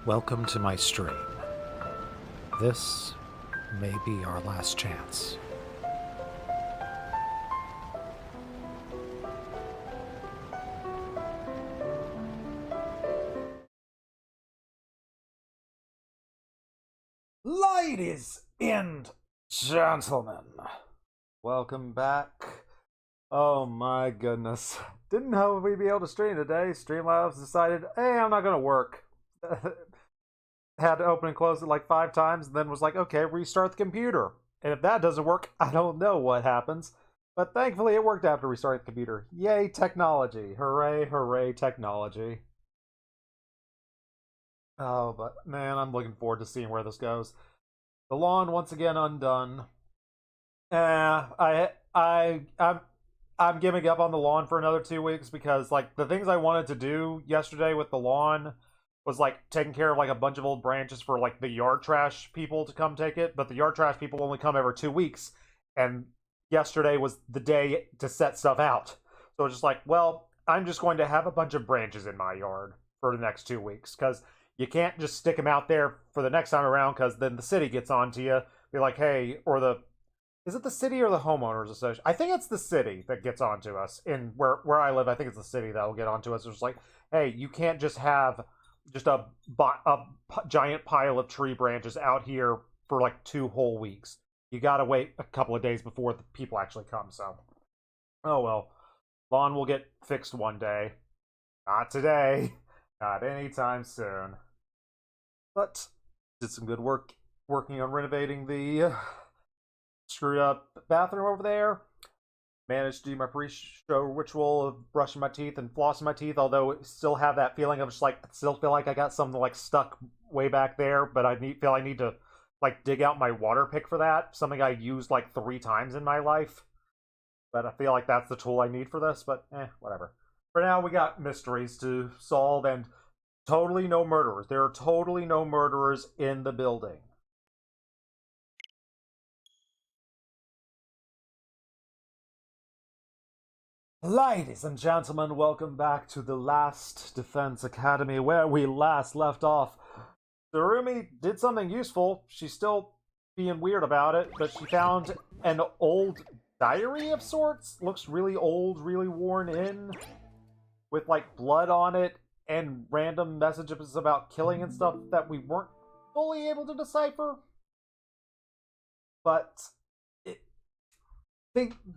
Welcome to my stream. This may be our last chance. Ladies and gentlemen, welcome back. Oh my goodness. Didn't know we'd be able to stream today. Streamlabs decided, hey, I'm not gonna work. Had to open and close it like 5 times, and then was like, okay, restart the computer. And if that doesn't work, I don't know what happens. But thankfully it worked after restarting the computer. Yay, technology. Hooray, hooray, technology. Oh, but man, I'm looking forward to seeing where this goes. The lawn once again undone. I'm giving up on the lawn for another 2 weeks because like the things I wanted to do yesterday with the lawn was like taking care of like a bunch of old branches for like the yard trash people to come take it, but the yard trash people only come every 2 weeks, and yesterday was the day to set stuff out. So it's just like, well, I'm just going to have a bunch of branches in my yard for the next 2 weeks because you can't just stick them out there for the next time around because then the city gets on to you. Be like, hey, or is it the city or the homeowners association? I think it's the city that gets onto us. In where I live, I think it's the city that will get onto us. It's like, hey, you can't just have just a giant pile of tree branches out here for like 2 whole weeks. You gotta wait a couple of days before the people actually come. So, oh well, lawn will get fixed one day. Not today. Not anytime soon. But did some good work working on renovating the screwed up bathroom over there. Managed to do my pre-show ritual of brushing my teeth and flossing my teeth, although I still have that feeling of just like, still feel like I got something like stuck way back there, but I need to like dig out my water pick for that, something I used like 3 times in my life. But I feel like that's the tool I need for this, but whatever. For now, we got mysteries to solve and totally no murderers. There are totally no murderers in the building. Ladies and gentlemen, welcome back to the Last Defense Academy, where we last left off. Tsurumi did something useful. She's still being weird about it, but she found an old diary of sorts. Looks really old, really worn in, with like blood on it and random messages about killing and stuff that we weren't fully able to decipher. But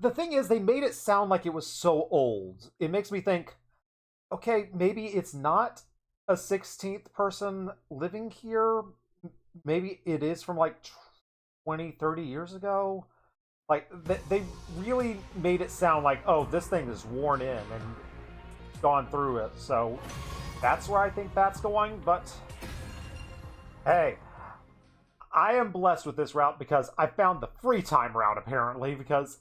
the thing is, they made it sound like it was so old. It makes me think, okay, maybe it's not a 16th person living here. Maybe it is from like 20, 30 years ago. Like, they really made it sound like, oh, this thing is worn in and gone through it. So that's where I think that's going. But hey, I am blessed with this route because I found the free time route, apparently, because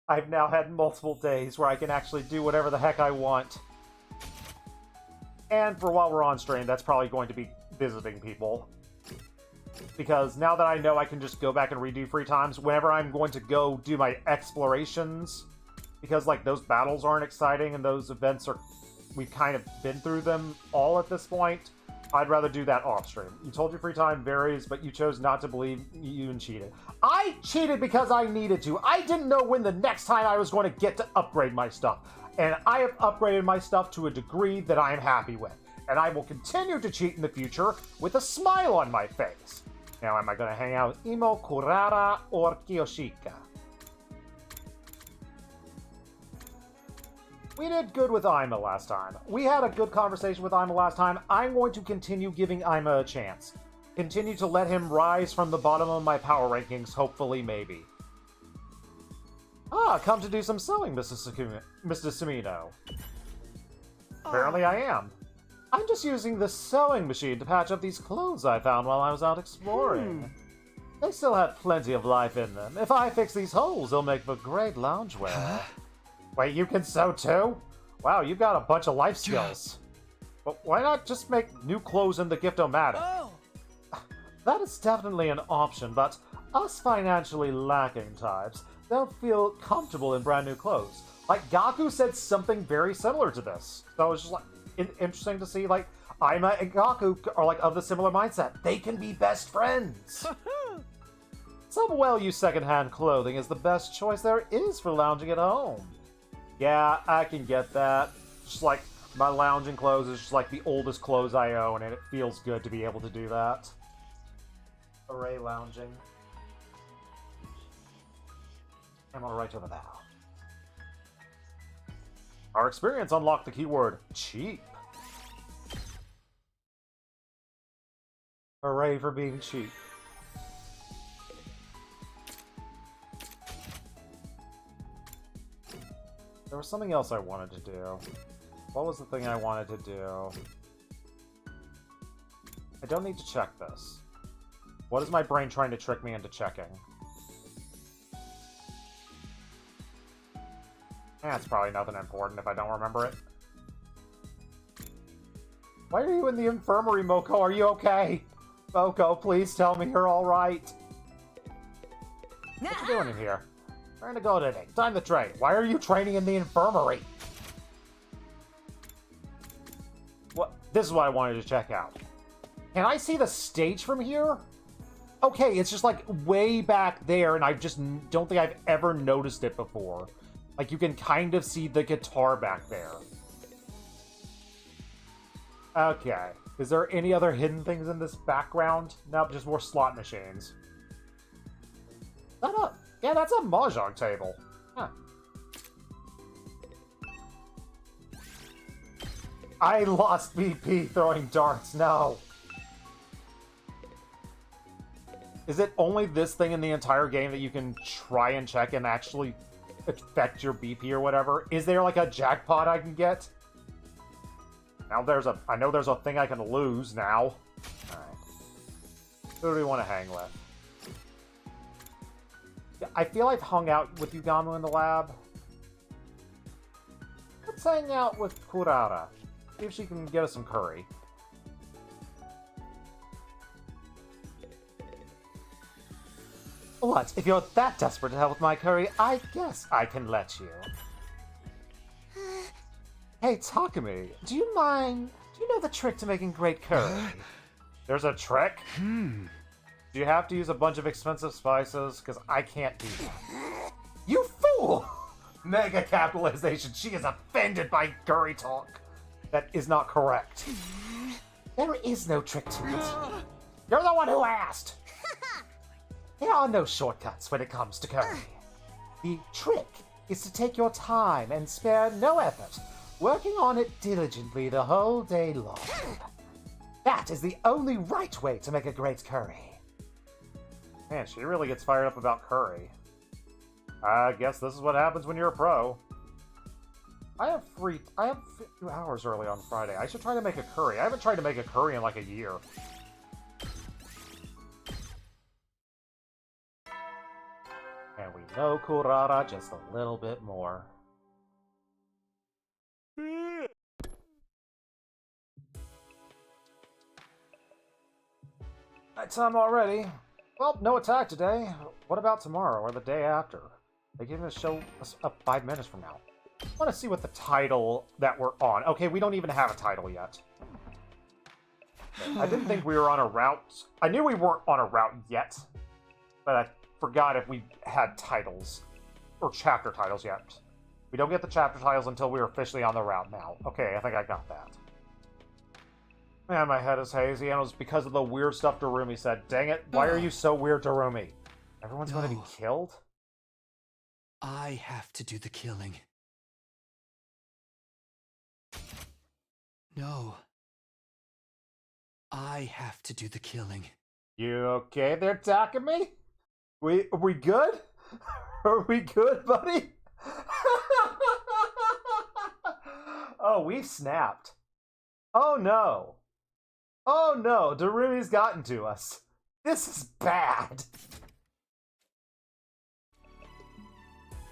I've now had multiple days where I can actually do whatever the heck I want. And for while we're on stream, that's probably going to be visiting people. Because now that I know I can just go back and redo free times, whenever I'm going to go do my explorations, because like those battles aren't exciting and those events are, we've kind of been through them all at this point, I'd rather do that off stream. You told your free time varies, but you chose not to believe you and cheated. I cheated because I needed to. I didn't know when the next time I was going to get to upgrade my stuff. And I have upgraded my stuff to a degree that I am happy with. And I will continue to cheat in the future with a smile on my face. Now, am I going to hang out with Imo, Kurara, or Kiyoshika? We did good with Ima last time. We had a good conversation with Ima last time. I'm going to continue giving Ima a chance. Continue to let him rise from the bottom of my power rankings, hopefully, maybe. Ah, come to do some sewing, Mr. Sumino. Apparently I am. I'm just using the sewing machine to patch up these clothes I found while I was out exploring. They still have plenty of life in them. If I fix these holes, they'll make for great loungewear. Wait, you can sew too? Wow, you've got a bunch of life skills. But why not just make new clothes in the Gift-O-Matic? Oh. That is definitely an option, but us financially lacking types don't feel comfortable in brand new clothes. Like, Gaku said something very similar to this. So it was just like, interesting to see, like, Aima and Gaku are like of the similar mindset. They can be best friends. Some well-used secondhand clothing is the best choice there is for lounging at home. Yeah, I can get that. Just like my lounging clothes is just like the oldest clothes I own, and it feels good to be able to do that. Array lounging. I'm on right over there. Our experience unlocked the keyword cheap. Hooray for being cheap. There was something else I wanted to do. What was the thing I wanted to do? I don't need to check this. What is my brain trying to trick me into checking? It's probably nothing important if I don't remember it. Why are you in the infirmary, Moko? Are you okay? Moko, please tell me you're alright. What you doing in here? Trying to go today. Time to train. Why are you training in the infirmary? What? This is what I wanted to check out. Can I see the stage from here? Okay, it's just like way back there, and I just don't think I've ever noticed it before. Like, you can kind of see the guitar back there. Okay. Is there any other hidden things in this background? Nope, just more slot machines. Yeah, that's a mahjong table. Huh. I lost BP throwing darts, no. Is it only this thing in the entire game that you can try and check and actually affect your BP or whatever? Is there like a jackpot I can get? Now I know there's a thing I can lose now. Alright. Who do we want to hang with? Yeah, I feel I've hung out with Yugamu in the lab. Let's hang out with Kurara. See if she can get us some curry. What? If you're that desperate to help with my curry, I guess I can let you. Hey, Takumi, do you mind... Do you know the trick to making great curry? There's a trick? Do you have to use a bunch of expensive spices? Because I can't do that. You fool! Mega capitalization. She is offended by curry talk. That is not correct. There is no trick to it. You're the one who asked! There are no shortcuts when it comes to curry. The trick is to take your time and spare no effort, working on it diligently the whole day long. That is the only right way to make a great curry. Man, she really gets fired up about curry. I guess this is what happens when you're a pro. I have a few hours early on Friday. I should try to make a curry. I haven't tried to make a curry in like a year. And we know Kurara just a little bit more. Nighttime already. Well, no attack today. What about tomorrow or the day after? They give us show us up 5 minutes from now. I want to see what the title that we're on. Okay, we don't even have a title yet. I didn't think we were on a route. I knew we weren't on a route yet, but I forgot if we had titles or chapter titles yet. We don't get the chapter titles until we're officially on the route now. Okay, I think I got that. Man, my head is hazy, and it was because of the weird stuff Darumi said. Dang it, why are you so weird, Darumi? Everyone's going to be killed? I have to do the killing. No. I have to do the killing. You okay there, Takumi? Are we good? Are we good, buddy? Oh, we've snapped. Oh no. Oh no, Darumi's gotten to us. This is bad.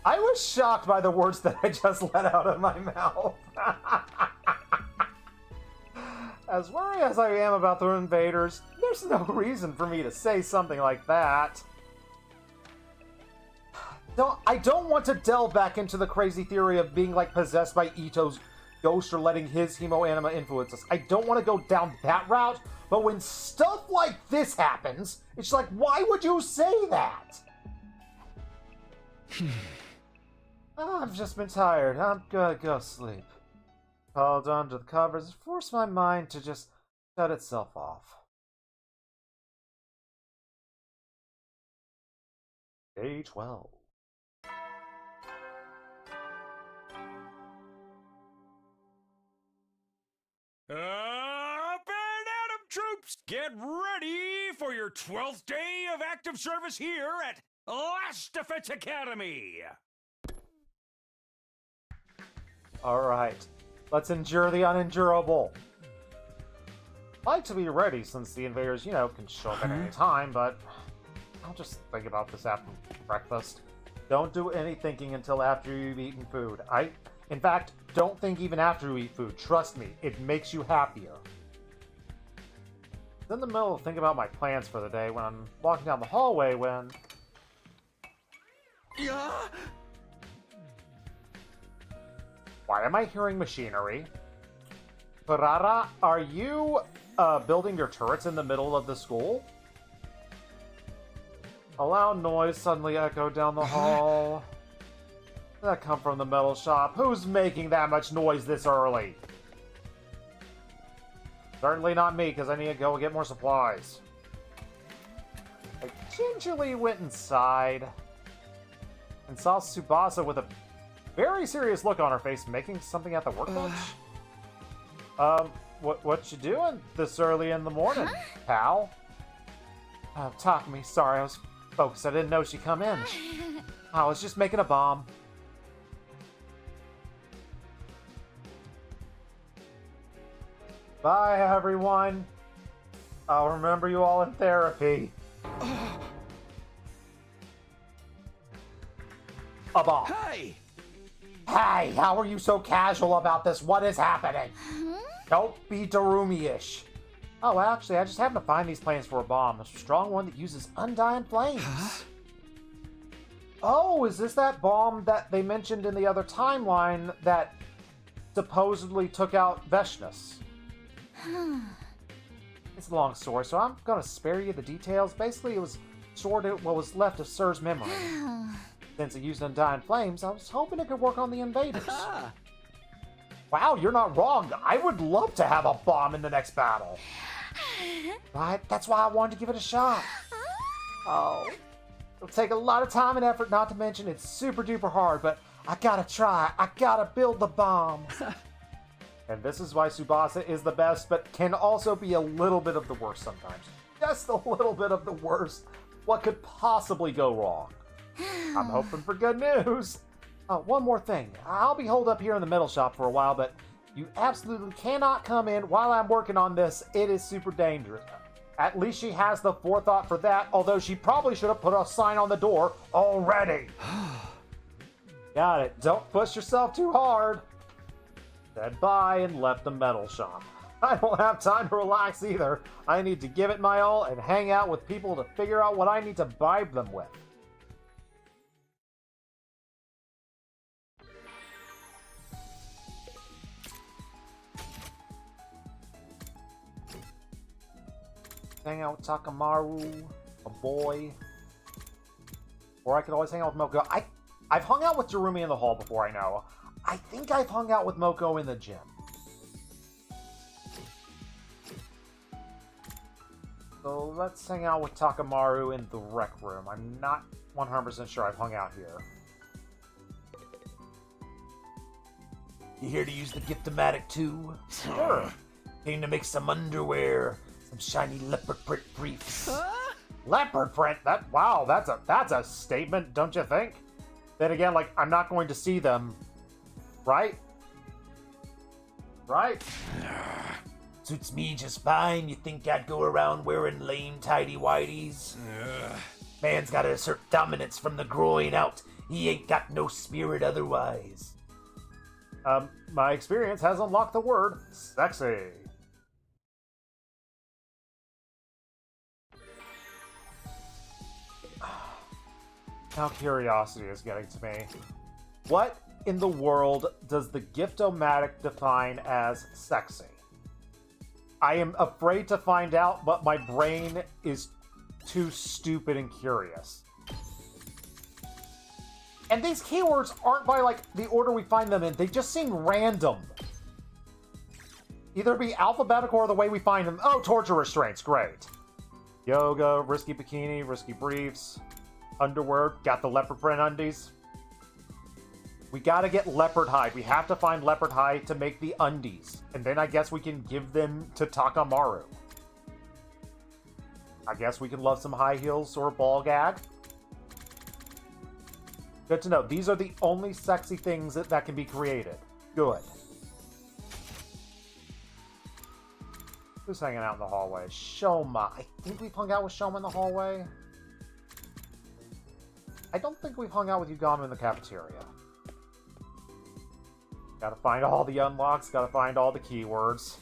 I was shocked by the words that I just let out of my mouth. As worried as I am about the invaders, there's no reason for me to say something like that. I don't want to delve back into the crazy theory of being like possessed by Ito's Ghost are letting his hemo-anima influence us. I don't want to go down that route, but when stuff like this happens, it's like, why would you say that? I've just been tired. I'm gonna go sleep. Crawled under the covers and forced my mind to just shut itself off. Day 12. Up and Atom troops, get ready for your 12th day of active service here at Last Defense Academy. Alright, let's endure the unendurable. I like to be ready since the invaders, can show up at any time, but I'll just think about this after breakfast. Don't do any thinking until after you've eaten food. In fact, don't think even after you eat food. Trust me, it makes you happier. It's in the middle of thinking about my plans for the day when I'm walking down the hallway when... Yeah. Why am I hearing machinery? Parara, are you building your turrets in the middle of the school? A loud noise suddenly echoed down the hall. Did that come from the metal shop? Who's making that much noise this early? Certainly not me, because I need to go get more supplies. I gingerly went inside and saw Tsubasa with a very serious look on her face, making something at the workbench. What you doing this early in the morning, pal? Takumi, sorry, I was focused. I didn't know she'd come in. I was just making a bomb. Bye, everyone. I'll remember you all in therapy. A bomb. Hey! Hey, how are you so casual about this? What is happening? Don't be Darumi-ish. Oh, actually, I just happened to find these plans for a bomb. A strong one that uses undying flames. Huh? Oh, is this that bomb that they mentioned in the other timeline that supposedly took out Veshnus? It's a long story, so I'm gonna spare you the details. Basically, it was stored in what was left of Sir's memory. Since it used undying flames, I was hoping it could work on the invaders. Wow, you're not wrong. I would love to have a bomb in the next battle. Right? That's why I wanted to give it a shot. Oh, it'll take a lot of time and effort, not to mention it's super duper hard, but I gotta try. I gotta build the bomb. And this is why Tsubasa is the best, but can also be a little bit of the worst sometimes. Just a little bit of the worst. What could possibly go wrong? I'm hoping for good news. One more thing. I'll be holed up here in the metal shop for a while, but you absolutely cannot come in while I'm working on this. It is super dangerous. At least she has the forethought for that, although she probably should have put a sign on the door already. Got it. Don't push yourself too hard. Said bye and left the metal shop. I don't have time to relax either. I need to give it my all and hang out with people to figure out what I need to bribe them with. Hang out with Takamaru, a boy. Or I could always hang out with Moko. I've hung out with Darumi in the hall before, I know. I think I've hung out with Moko in the gym. So let's hang out with Takamaru in the rec room. I'm not 100% sure I've hung out here. You here to use the Gift-O-Matic too? Sure. Came to make some underwear. Some shiny leopard print briefs. Leopard print? Wow, that's a statement, don't you think? Then again, I'm not going to see them. Right? Right? Suits me just fine. You think I'd go around wearing lame tidy-whities? Man's gotta assert dominance from the groin out. He ain't got no spirit otherwise. My experience has unlocked the word sexy. Now curiosity is getting to me. What in the world does the Gift-O-Matic define as sexy? I am afraid to find out, but my brain is too stupid and curious. And these keywords aren't by, like, the order we find them in. They just seem random. Either be alphabetical or the way we find them. Oh, torture restraints. Great. Yoga, risky bikini, risky briefs, underwear. Got the leopard print undies. We gotta get leopard hide. We have to find leopard hide to make the undies. And then I guess we can give them to Takamaru. I guess we can love some high heels or a ball gag. Good to know. These are the only sexy things that can be created. Good. Who's hanging out in the hallway? Shoma. I think we've hung out with Shoma in the hallway. I don't think we've hung out with Yugami in the cafeteria. Gotta find all the unlocks, gotta find all the keywords.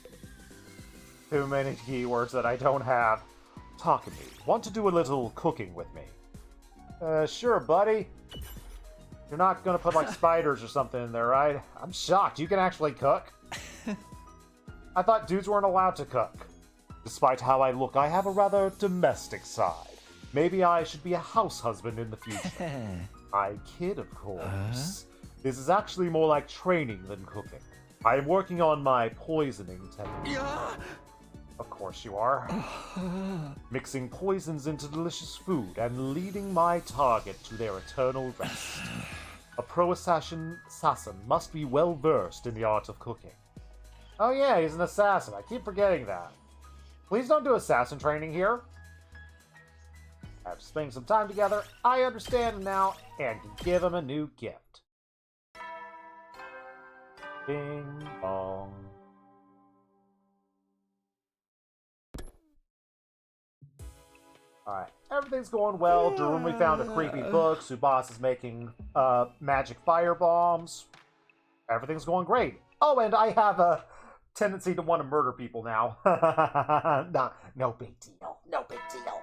Too many keywords that I don't have. Takumi, want to do a little cooking with me? Sure, buddy. You're not gonna put, like, spiders or something in there, right? I'm shocked. You can actually cook? I thought dudes weren't allowed to cook. Despite how I look, I have a rather domestic side. Maybe I should be a house husband in the future. I kid, of course. This is actually more like training than cooking. I am working on my poisoning technique. Of course you are. Mixing poisons into delicious food and leading my target to their eternal rest. A pro assassin must be well versed in the art of cooking. Oh yeah, he's an assassin. I keep forgetting that. Please don't do assassin training here. After spending some time together, I understand him now and can give him a new gift. Bing bong. Alright, everything's going well. Darumi found a creepy book. Tsubasa making magic fire bombs. Everything's going great. Oh, and I have a tendency to want to murder people now. Nah, no big deal. No big deal.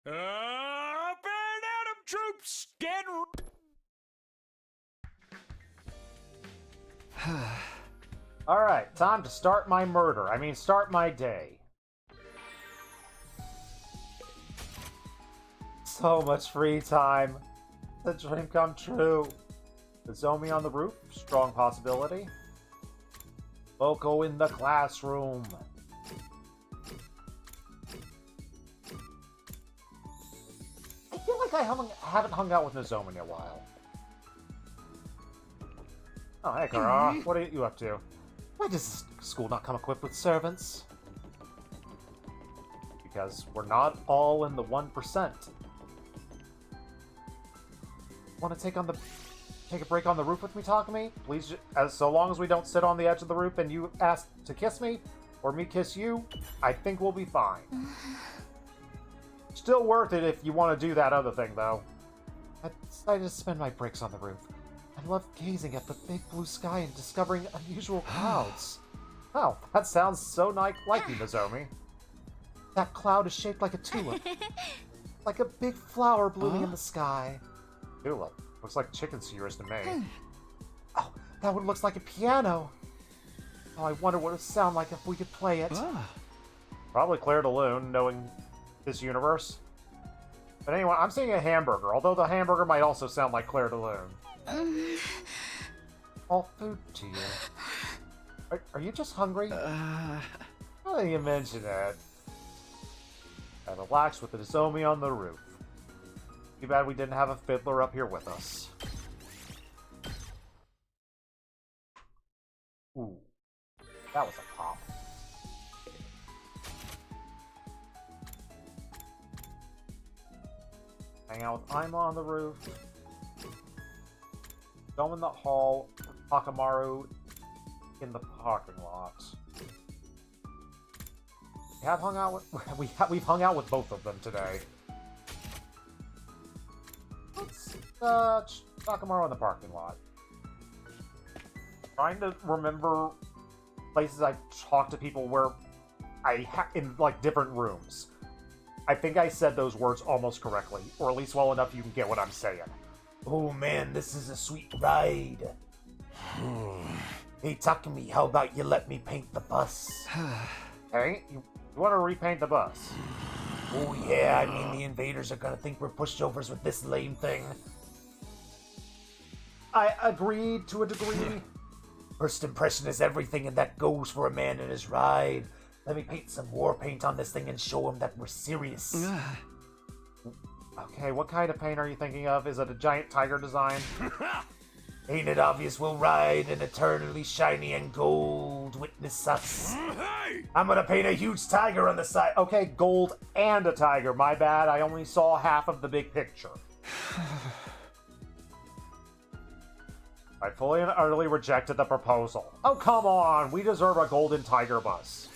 Up and at 'em, troops! Get Alright, time to start my murder. I mean, start my day. So much free time. The dream come true. The Zombie on the roof? Strong possibility. Boko in the classroom. I feel like I haven't hung out with Nozomi in a while. Oh, hey, Kara. What are you up to? Why does this school not come equipped with servants? Because we're not all in the 1%. Want to take a break on the roof with me, Takumi? Please, so long as we don't sit on the edge of the roof and you ask to kiss me, or me kiss you, I think we'll be fine. Still worth it if you want to do that other thing, though. I decided to spend my breaks on the roof. I love gazing at the big blue sky and discovering unusual clouds. Oh, that sounds so like you, Nozomi. That cloud is shaped like a tulip. Like a big flower blooming in the sky. Tulip? Looks like chicken skewers to me. Oh, that one looks like a piano. Oh, I wonder what it would sound like if we could play it. Probably Claire de Lune, knowing this universe. But anyway, I'm seeing a hamburger, although the hamburger might also sound like Claire de Lune. All food to you. Are you just hungry? Now that you mention it. I relax with the Nozomi on the roof. Too bad we didn't have a fiddler up here with us. Ooh. That was a pop. Hang out with Aima on the roof. Go in the hall. Takamaru in the parking lot. We have hung out with we've hung out with both of them today. Let's Takamaru in the parking lot. Trying to remember places I've talked to people where in like different rooms. I think I said those words almost correctly, or at least well enough you can get what I'm saying. Oh man, this is a sweet ride. Hey, Takumi, how about you let me paint the bus? Hey, you want to repaint the bus? Oh yeah, I mean the invaders are gonna think we're pushovers with this lame thing. I agreed to a degree. First impression is everything, and that goes for a man in his ride. Let me paint some war paint on this thing and show him that we're serious. Okay, what kind of paint are you thinking of? Is it a giant tiger design? Ain't it obvious we'll ride an eternally shiny and gold? Witness us. I'm gonna paint a huge tiger on the side. Okay, gold and a tiger. My bad, I only saw half of the big picture. I fully and utterly rejected the proposal. Oh, come on! We deserve a golden tiger bus.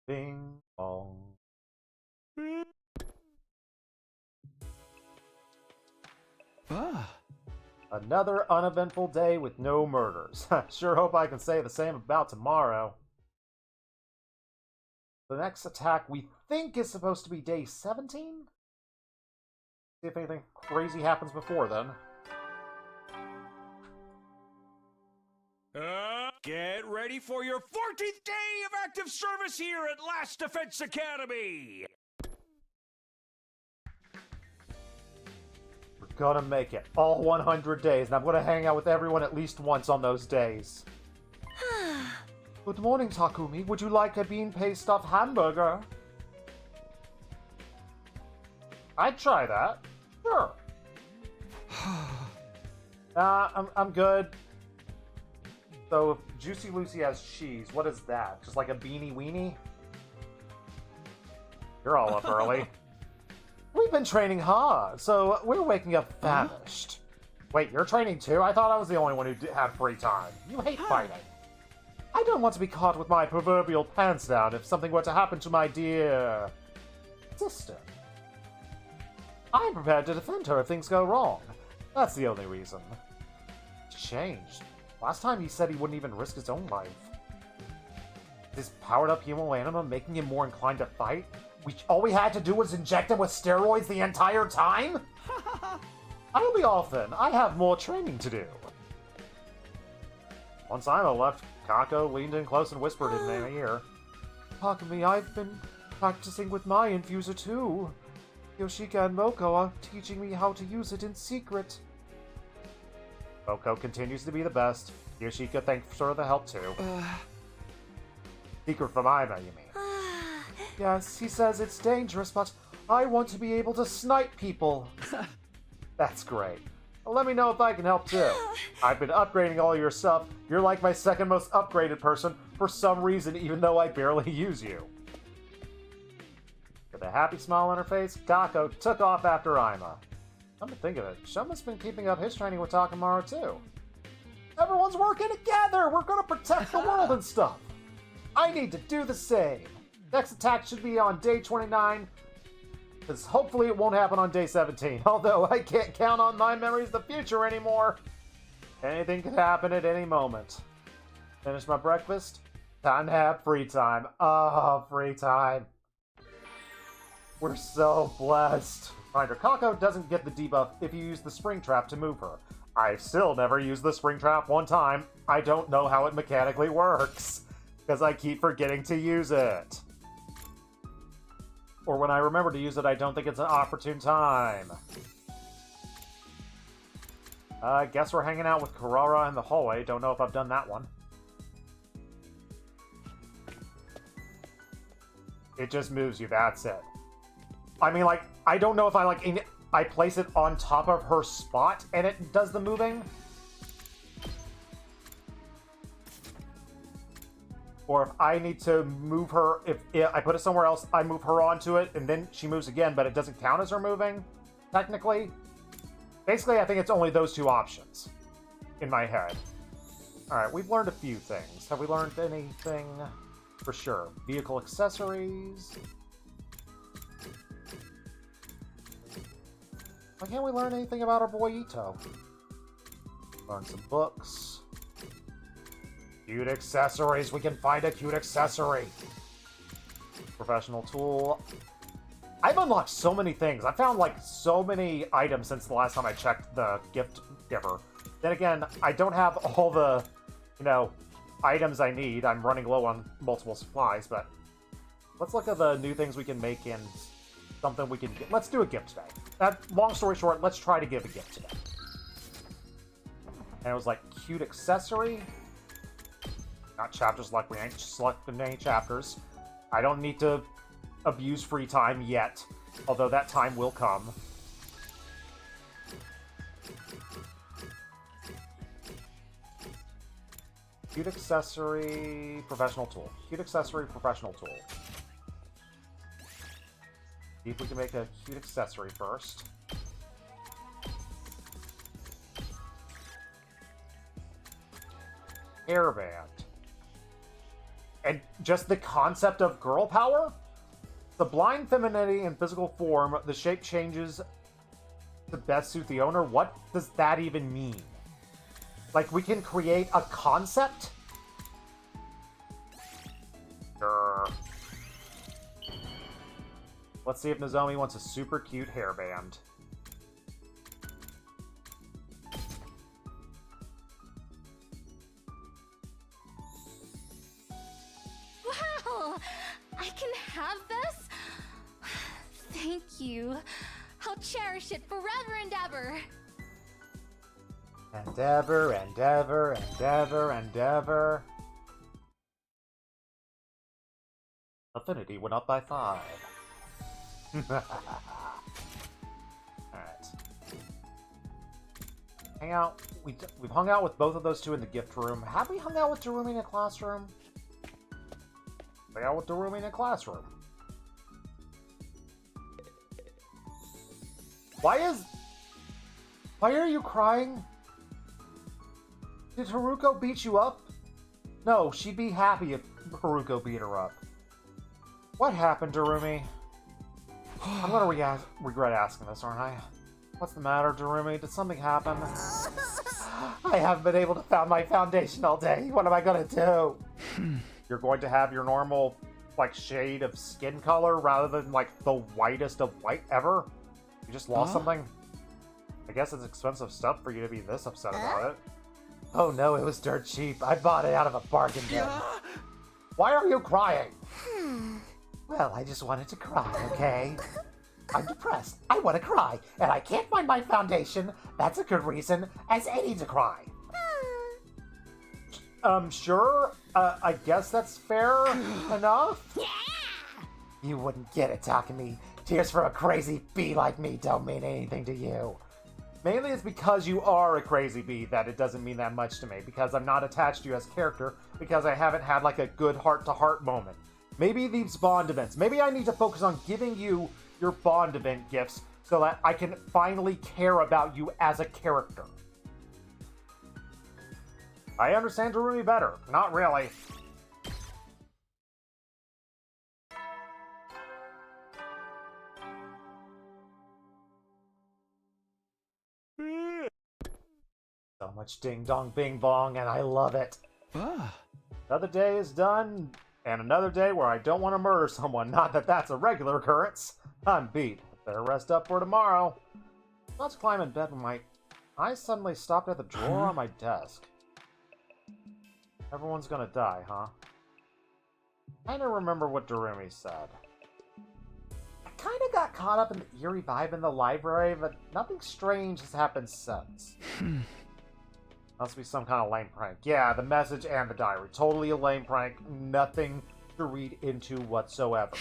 Bing bong. Another uneventful day with no murders. Sure hope I can say the same about tomorrow. The next attack we think is supposed to be day 17? See if anything crazy happens before then. Get ready for your 14th day of active service here at Last Defense Academy! We're gonna make it. All 100 days, and I'm gonna hang out with everyone at least once on those days. Good morning, Takumi. Would you like a bean paste stuffed hamburger? I'd try that. Sure. I'm good. So, if Juicy Lucy has cheese, what is that? Just like a beanie weenie? You're all up early. We've been training hard, so we're waking up famished. Wait, you're training too? I thought I was the only one who had free time. You hate fighting. I don't want to be caught with my proverbial pants down if something were to happen to my dear sister. I'm prepared to defend her if things go wrong. That's the only reason. It's changed. Last time he said he wouldn't even risk his own life. Is this powered-up human anima making him more inclined to fight? All we had to do was inject him with steroids the entire time? I'll be off then. I have more training to do. Once Ima left, Kako leaned in close and whispered in my ear. Takumi, I've been practicing with my infuser too. Yoshika and Moko are teaching me how to use it in secret. Moko continues to be the best. Yoshika thanks for the help too. Secret from Ima, you mean? Yes, he says it's dangerous, but I want to be able to snipe people. That's great. Well, let me know if I can help too. I've been upgrading all your stuff. You're like my second most upgraded person for some reason, even though I barely use you. With a happy smile on her face, Kako took off after Ima. Come to think of it, Shoma's been keeping up his training with Takamaru too. Everyone's working together! We're gonna protect the world and stuff! I need to do the same. Next attack should be on day 29, because hopefully it won't happen on day 17, although I can't count on my memories of the future anymore. Anything could happen at any moment. Finish my breakfast? Time to have free time. Oh, free time. We're so blessed. Reminder, Kako doesn't get the debuff if you use the spring trap to move her. I've still never used the spring trap one time. I don't know how it mechanically works, because I keep forgetting to use it. Or when I remember to use it, I don't think it's an opportune time. I guess we're hanging out with Kurara in the hallway. Don't know if I've done that one. It just moves you, that's it. I mean, like, I don't know if I place it on top of her spot and it does the moving. Or if I need to move her, if I put it somewhere else, I move her onto it, and then she moves again, but it doesn't count as her moving, technically. Basically, I think it's only those two options in my head. Alright, we've learned a few things. Have we learned anything for sure? Vehicle accessories. Why can't we learn anything about our boy Ito? Learn some books. Cute accessories. We can find a cute accessory. Professional tool. I've unlocked so many things. I found like so many items since the last time I checked the gift giver. Then again, I don't have all the, items I need. I'm running low on multiple supplies, but let's look at the new things we can make and something we can get. Let's do a gift today. Long story short, let's try to give a gift today. And it was like cute accessory. Not chapters like we ain't selecting any chapters. I don't need to abuse free time yet, although that time will come. Cute accessory, professional tool. Cute accessory, professional tool. See if we can make a cute accessory first. Hairband. And just the concept of girl power? Sublime femininity in physical form, the shape changes to best suit the owner. What does that even mean? Like, we can create a concept? Sure. Let's see if Nozomi wants a super cute hairband. Wow! I can have this? Thank you. I'll cherish it forever and ever. And ever, and ever, and ever, and ever. Affinity went up by 5. Alright. Hang out. We've hung out with both of those two in the gift room. Have we hung out with Darumi in a classroom? Hang out with Darumi in a classroom. Why are you crying? Did Haruko beat you up? No, she'd be happy if Haruko beat her up. What happened, Darumi? I'm gonna regret asking this, aren't I? What's the matter, Darumi? Did something happen? I haven't been able to find my foundation all day. What am I gonna do? You're going to have your normal, shade of skin color rather than, the whitest of white ever? You just lost something? I guess it's expensive stuff for you to be this upset about it. Oh no, it was dirt cheap. I bought it out of a bargain bin. Why are you crying? Well, I just wanted to cry, okay? I'm depressed. I want to cry, and I can't find my foundation. That's a good reason as any to cry. Sure. I guess that's fair enough. Yeah! You wouldn't get it, Takumi. Tears for a crazy bee like me don't mean anything to you. Mainly it's because you are a crazy bee that it doesn't mean that much to me, because I'm not attached to you as character, because I haven't had a good heart-to-heart moment. Maybe these bond events, maybe I need to focus on giving you your bond event gifts so that I can finally care about you as a character. I understand Darumi better. Not really. So much ding dong bing bong, and I love it. Another day is done, and another day where I don't want to murder someone. Not that that's a regular occurrence. I'm beat. Better rest up for tomorrow. Let's climb in bed when my eyes suddenly stopped at the drawer on my desk. Everyone's gonna die, huh? I don't remember what Darumi said. I kinda got caught up in the eerie vibe in the library, but nothing strange has happened since. Must be some kind of lame prank. Yeah, the message and the diary. Totally a lame prank. Nothing to read into whatsoever.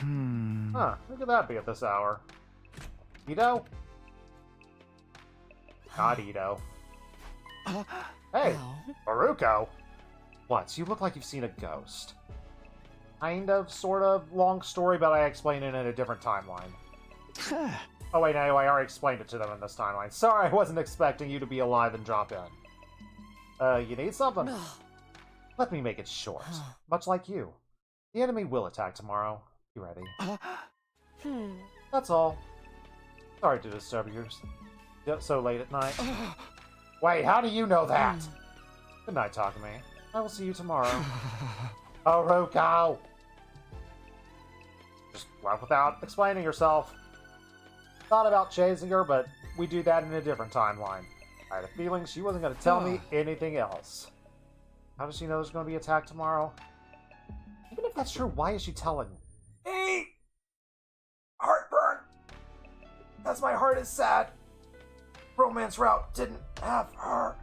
Huh, who could that be at this hour? Ito? Not Ito. Hey, Haruko! What, you look like you've seen a ghost. Kind of, sort of, long story, but I explained it in a different timeline. Oh wait, no, I already explained it to them in this timeline. Sorry, I wasn't expecting you to be alive and drop in. You need something? Let me make it short. Much like you. The enemy will attack tomorrow. Be ready. That's all. Sorry to disturb you so late at night. Wait, how do you know that? Good night, Takumi. I will see you tomorrow. Haruko! Just left without explaining herself. Thought about chasing her, but we do that in a different timeline. I had a feeling she wasn't going to tell me anything else. How does she know there's going to be an attack tomorrow? Even if that's true, why is she telling me? Hey! Heartburn! As my heart is sad. Romance route didn't have her.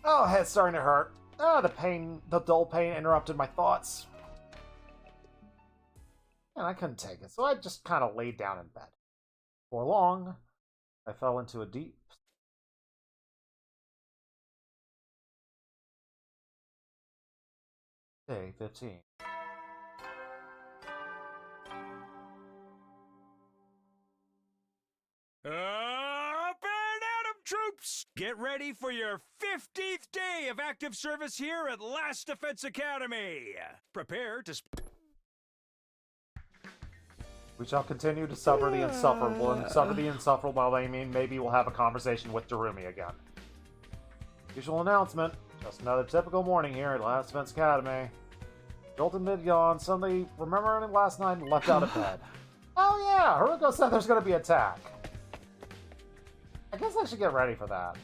Oh, head's starting to hurt. The dull pain interrupted my thoughts. And I couldn't take it, so I just kind of laid down in bed. For long, I fell into a deep... Day 15. Up and at 'em, troops! Get ready for your 50th day of active service here at Last Defense Academy. Prepare to... We shall continue to suffer the insufferable, and suffer the insufferable while they mean maybe we'll have a conversation with Darumi again. Usual announcement. Just another typical morning here at Last Defense Academy. Jolted mid-yawn, suddenly remembering last night and leapt out of bed. Oh yeah, Haruko said there's gonna be an attack. I guess I should get ready for that.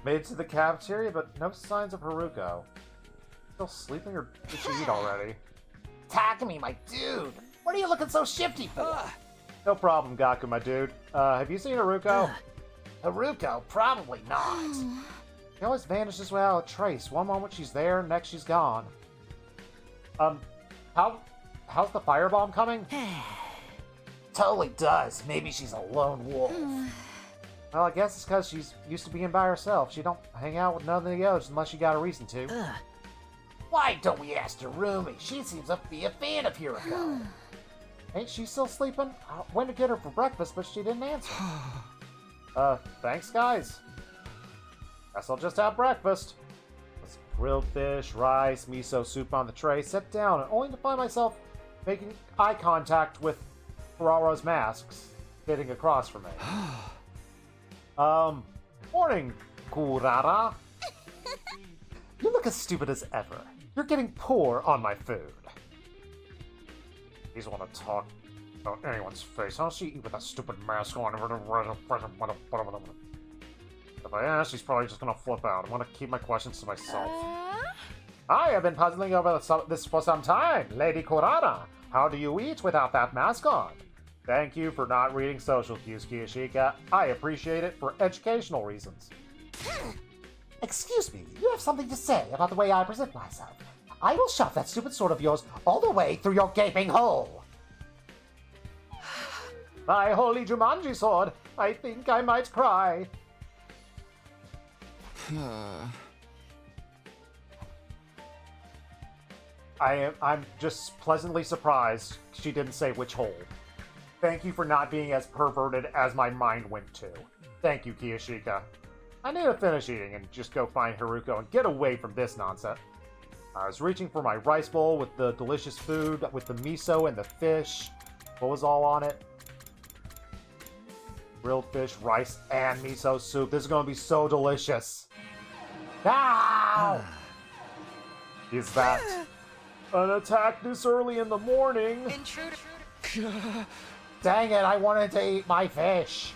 Made it to the cafeteria, but no signs of Haruko. Still sleeping, or did she eat already? Takumi, my dude! What are you looking so shifty for? No problem, Gaku, my dude. Have you seen Haruko? Haruko? Probably not. She always vanishes without a trace. One moment she's there, next she's gone. How's the firebomb coming? Totally does. Maybe she's a lone wolf. Well, I guess it's because she's used to being by herself. She don't hang out with none of the others unless she got a reason to. Why don't we ask Darumi? She seems to be a fan of Haruko. Ain't she still sleeping? I went to get her for breakfast, but she didn't answer. Thanks, guys. Guess I'll just have breakfast. With grilled fish, rice, miso soup on the tray, sat down, and only to find myself making eye contact with Ferraro's masks sitting across from me. Morning, Kurara. You look as stupid as ever. You're getting poor on my food. He's want to talk about anyone's face. How's she eat with that stupid mask on? If I ask, she's probably just gonna flip out. I want to keep my questions to myself. I have been puzzling over this for some time, Lady Kurara. How do you eat without that mask on? Thank you for not reading social cues, Kiyashika. I appreciate it for educational reasons. Excuse me, you have something to say about the way I present myself. I will shove that stupid sword of yours all the way through your gaping hole. My holy Jumanji sword. I think I might cry. I'm just pleasantly surprised she didn't say which hole. Thank you for not being as perverted as my mind went to. Thank you, Kiyashika. I need to finish eating and just go find Haruko and get away from this nonsense. I was reaching for my rice bowl with the delicious food, with the miso and the fish. What was all on it? Grilled fish, rice, and miso soup. This is going to be so delicious. Ow! Is that an attack this early in the morning? Intruder. Dang it, I wanted to eat my fish.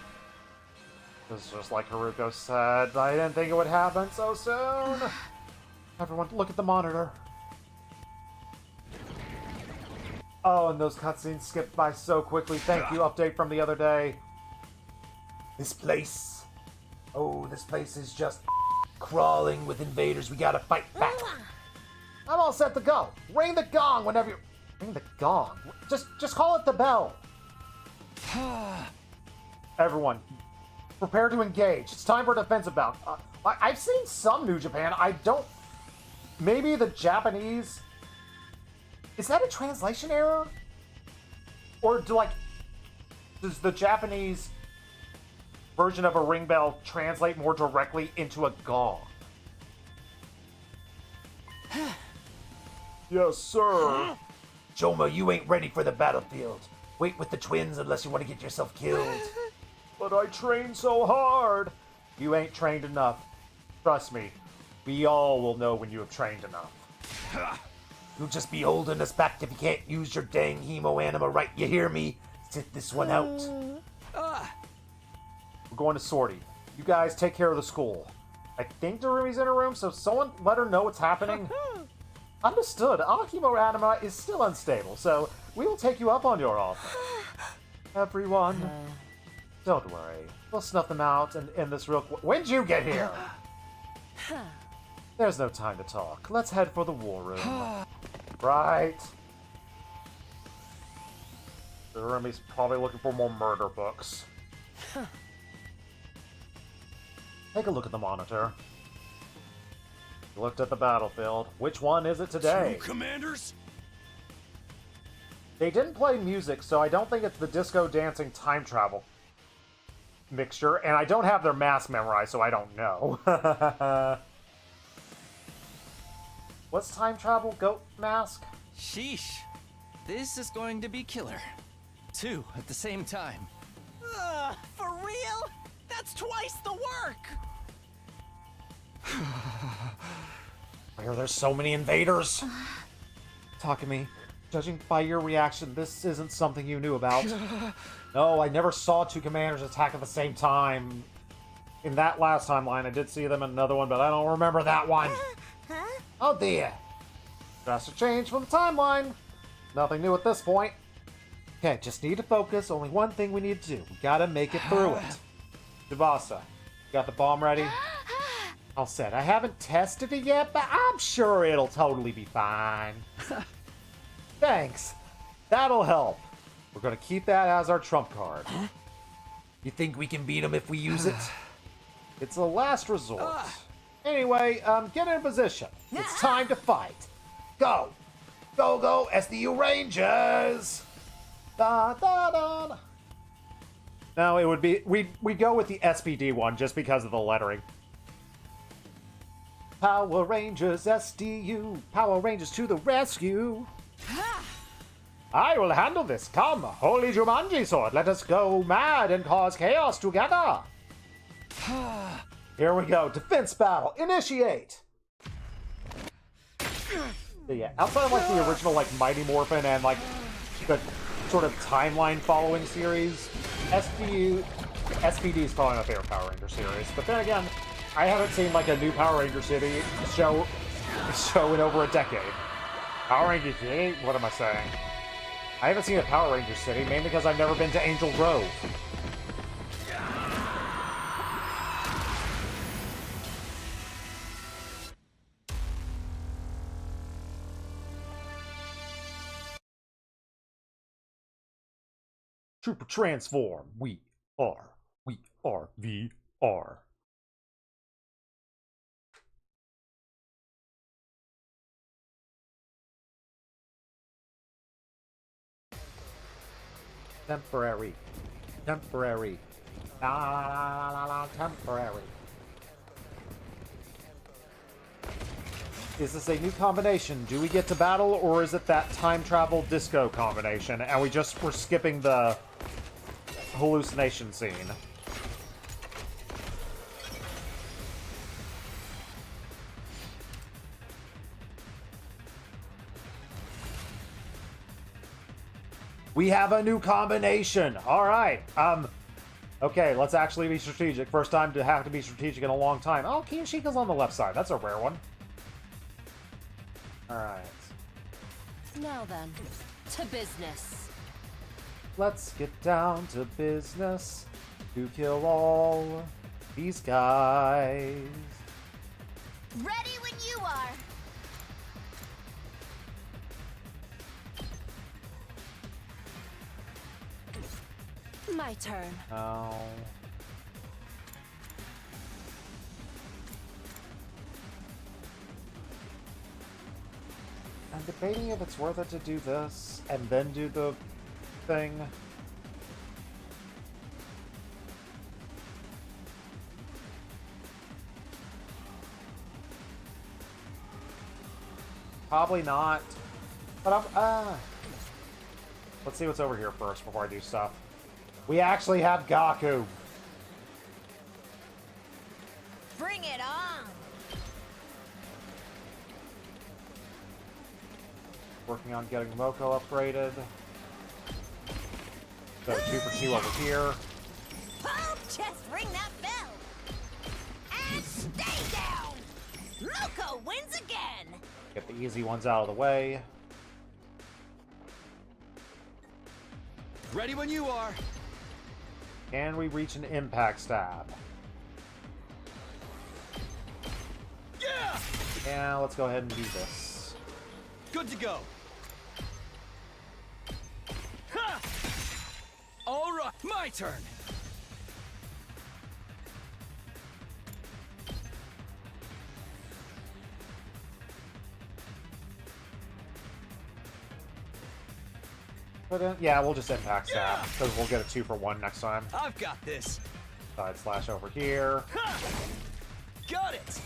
This is just like Haruko said. I didn't think it would happen so soon. Everyone, look at the monitor. Oh, and those cutscenes skipped by so quickly. Thank you, update from the other day. This place. Oh, this place is just crawling with invaders. We gotta fight back. I'm all set to go. Ring the gong whenever you... Ring the gong? Just call it the bell. Everyone, prepare to engage. It's time for a defensive bout. I've seen some New Japan. I don't... Maybe the Japanese... Is that a translation error? Or does the Japanese version of a ring bell translate more directly into a gong? Yes, sir. Choma, you ain't ready for the battlefield. Wait with the twins unless you want to get yourself killed. But I trained so hard. You ain't trained enough. Trust me, we all will know when you have trained enough. You'll just be holding us back if you can't use your dang hemo anima right, you hear me? Sit this one out. We're going to sortie. You guys take care of the school. I think Darumi's in her room, so someone let her know what's happening. Understood. Our hemo anima is still unstable, so we will take you up on your offer. Everyone, don't worry. We'll snuff them out and end this real quick. When'd you get here? There's no time to talk. Let's head for the war room. Right. Darumi's probably looking for more murder books. Take a look at the monitor. You looked at the battlefield. Which one is it today? Two commanders? They didn't play music, so I don't think it's the disco dancing time travel mixture, and I don't have their mask memorized, so I don't know. What's time travel goat mask? Sheesh. This is going to be killer. Two at the same time. For real? That's twice the work! Why are there so many invaders? Takumi, judging by your reaction, this isn't something you knew about. No, I never saw two commanders attack at the same time. In that last timeline, I did see them in another one, but I don't remember that one. Oh dear. Drastic change from the timeline. Nothing new at this point. Okay, just need to focus. Only one thing we need to do. We gotta make it through it. Tsubasa, you got the bomb ready? All set. I haven't tested it yet, but I'm sure it'll totally be fine. Thanks. That'll help. We're gonna keep that as our trump card. You think we can beat them if we use it? It's a last resort. Anyway, get in position. It's time to fight. Go! Go, go, SDU Rangers! Da, da, da. No, it would be... we go with the SPD one just because of the lettering. Power Rangers SDU. Power Rangers to the rescue. I will handle this. Come, Holy Jumanji Sword. Let us go mad and cause chaos together. Here we go. Defense battle. Initiate. So yeah, outside of like the original like Mighty Morphin and like the sort of timeline following series, SPD is probably my favorite Power Ranger series. But then again, I haven't seen like a new Power Ranger show in over a decade. Power Ranger City? What am I saying? I haven't seen a Power Ranger City, mainly because I've never been to Angel Grove. Trooper Transform. We are VR. Temporary. Temporary. La la la la la, temporary. Is this a new combination? Do we get to battle, or is it that time travel disco combination, and we're skipping the hallucination scene? We have a new combination. All right. Okay, let's actually be strategic. First time to have to be strategic in a long time. Oh, Kiyoshika's on the left side. That's a rare one. All right. Now then, to business. Let's get down to business to kill all these guys. Ready when you are. My turn. Oh. I'm debating if it's worth it to do this and then do the thing. Probably not. But Let's see what's over here first before I do stuff. We actually have Gaku. Bring it on! Working on getting Moko upgraded. So 2 for 2 over here. Pump chest, ring that bell! And stay down! Moko wins again! Get the easy ones out of the way. Ready when you are. Can we reach an impact stab? Yeah! Yeah, let's go ahead and do this. Good to go. Ha! All right, my turn. But yeah, we'll just impact stab because we'll get a 2 for 1 next time. I've got this. Side slash over here. Ha! Got it.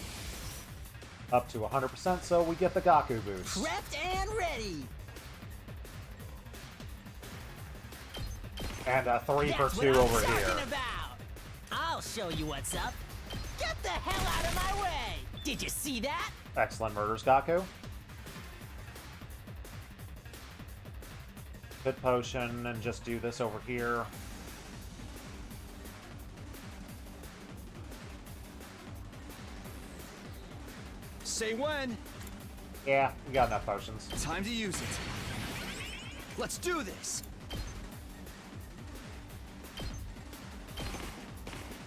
Up to 100%, so we get the Gaku boost. Prepped and ready! And a 3 That's for 2 what I'm over talking here. about! I'll show you what's up! Get the hell out of my way! Did you see that? Excellent murders, Gaku. Hit potion and just do this over here. Say when. Yeah, we got enough potions. Time to use it. Let's do this.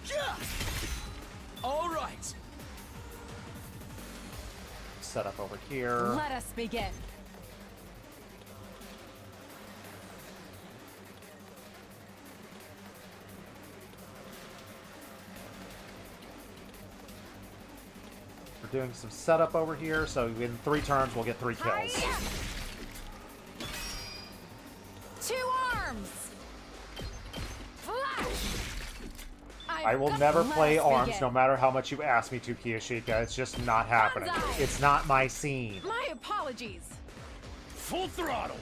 Yeah! All right. Set up over here. Let us begin. We're doing some setup over here, so in 3 turns we'll get 3 kills. Two arms. Flash. I will never play ARMS no matter how much you ask me to, Kiyoshika. It's just not happening. Banzai. It's not my scene. My apologies. Full throttle.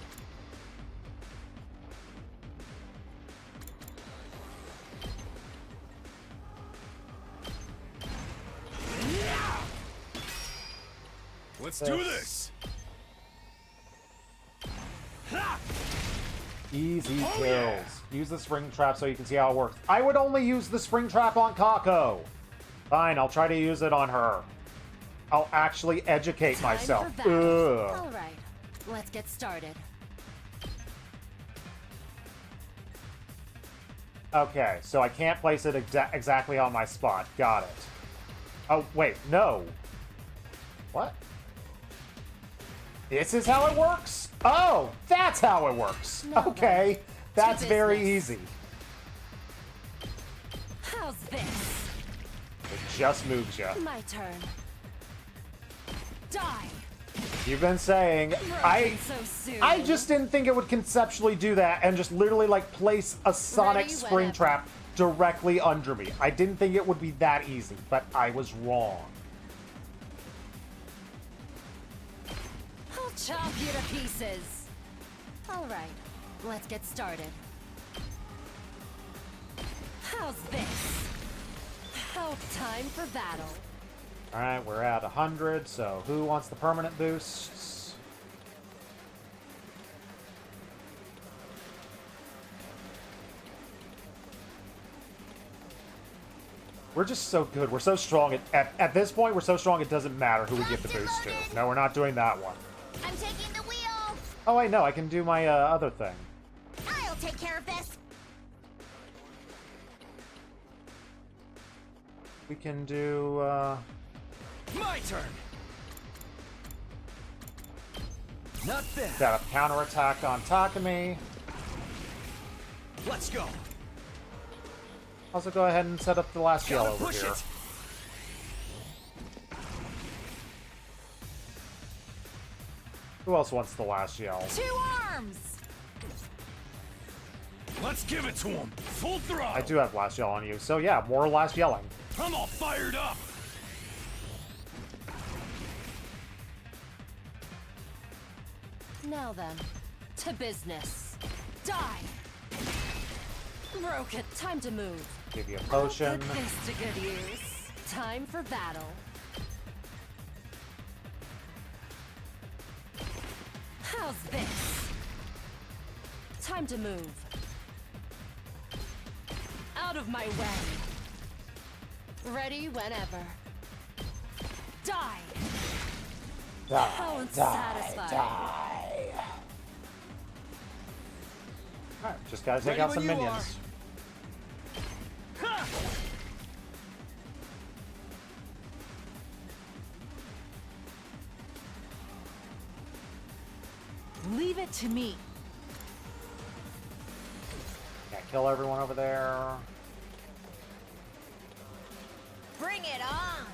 Let's do this. Ha! Easy Oh, kills. yeah. Use the spring trap so you can see how it works. I would only use the spring trap on Kako. Fine, I'll try to use it on her. I'll actually educate myself. All Ugh. right, let's get started. Okay, so I can't place it exactly on my spot. Got it. Oh, wait, no. What? This is how it works? Oh, that's how it works. Now then, Okay, that's to very business. easy. How's this? It just moves you. My turn. Die. You've been saying, Broken so soon. I just didn't think it would conceptually do that and just literally like place a sonic Ready spring whenever. trap directly under me. I didn't think it would be that easy, but I was wrong. I'll chop you to pieces. All right, let's get started. How's this? How time for battle. Alright, we're at 100, so who wants the permanent boosts? We're just so good. We're so strong. At this point, we're so strong it doesn't matter who we give the boost to. No, we're not doing that one. I'm taking the wheel. Oh, wait, no, I can do my other thing. I'll take care of this. We can do, My turn. Not bad. set a counterattack on Takumi. Let's go. Also, go ahead and set up the last yell Gotta over push here. it. Who else wants the last yell? Two arms. Let's give it to him. Full throttle. I do have last yell on you, so yeah, more last yelling. I'm all fired up. Now then, to business. Die! Broke it. Time to move. Give you a potion. Put this to good use. Time for battle. How's this? Time to move. Out of my way. Ready whenever. Die! How unsatisfying. Alright, just gotta take Ready out when some you minions. Leave it to me. Yeah, kill everyone over there. Bring it on!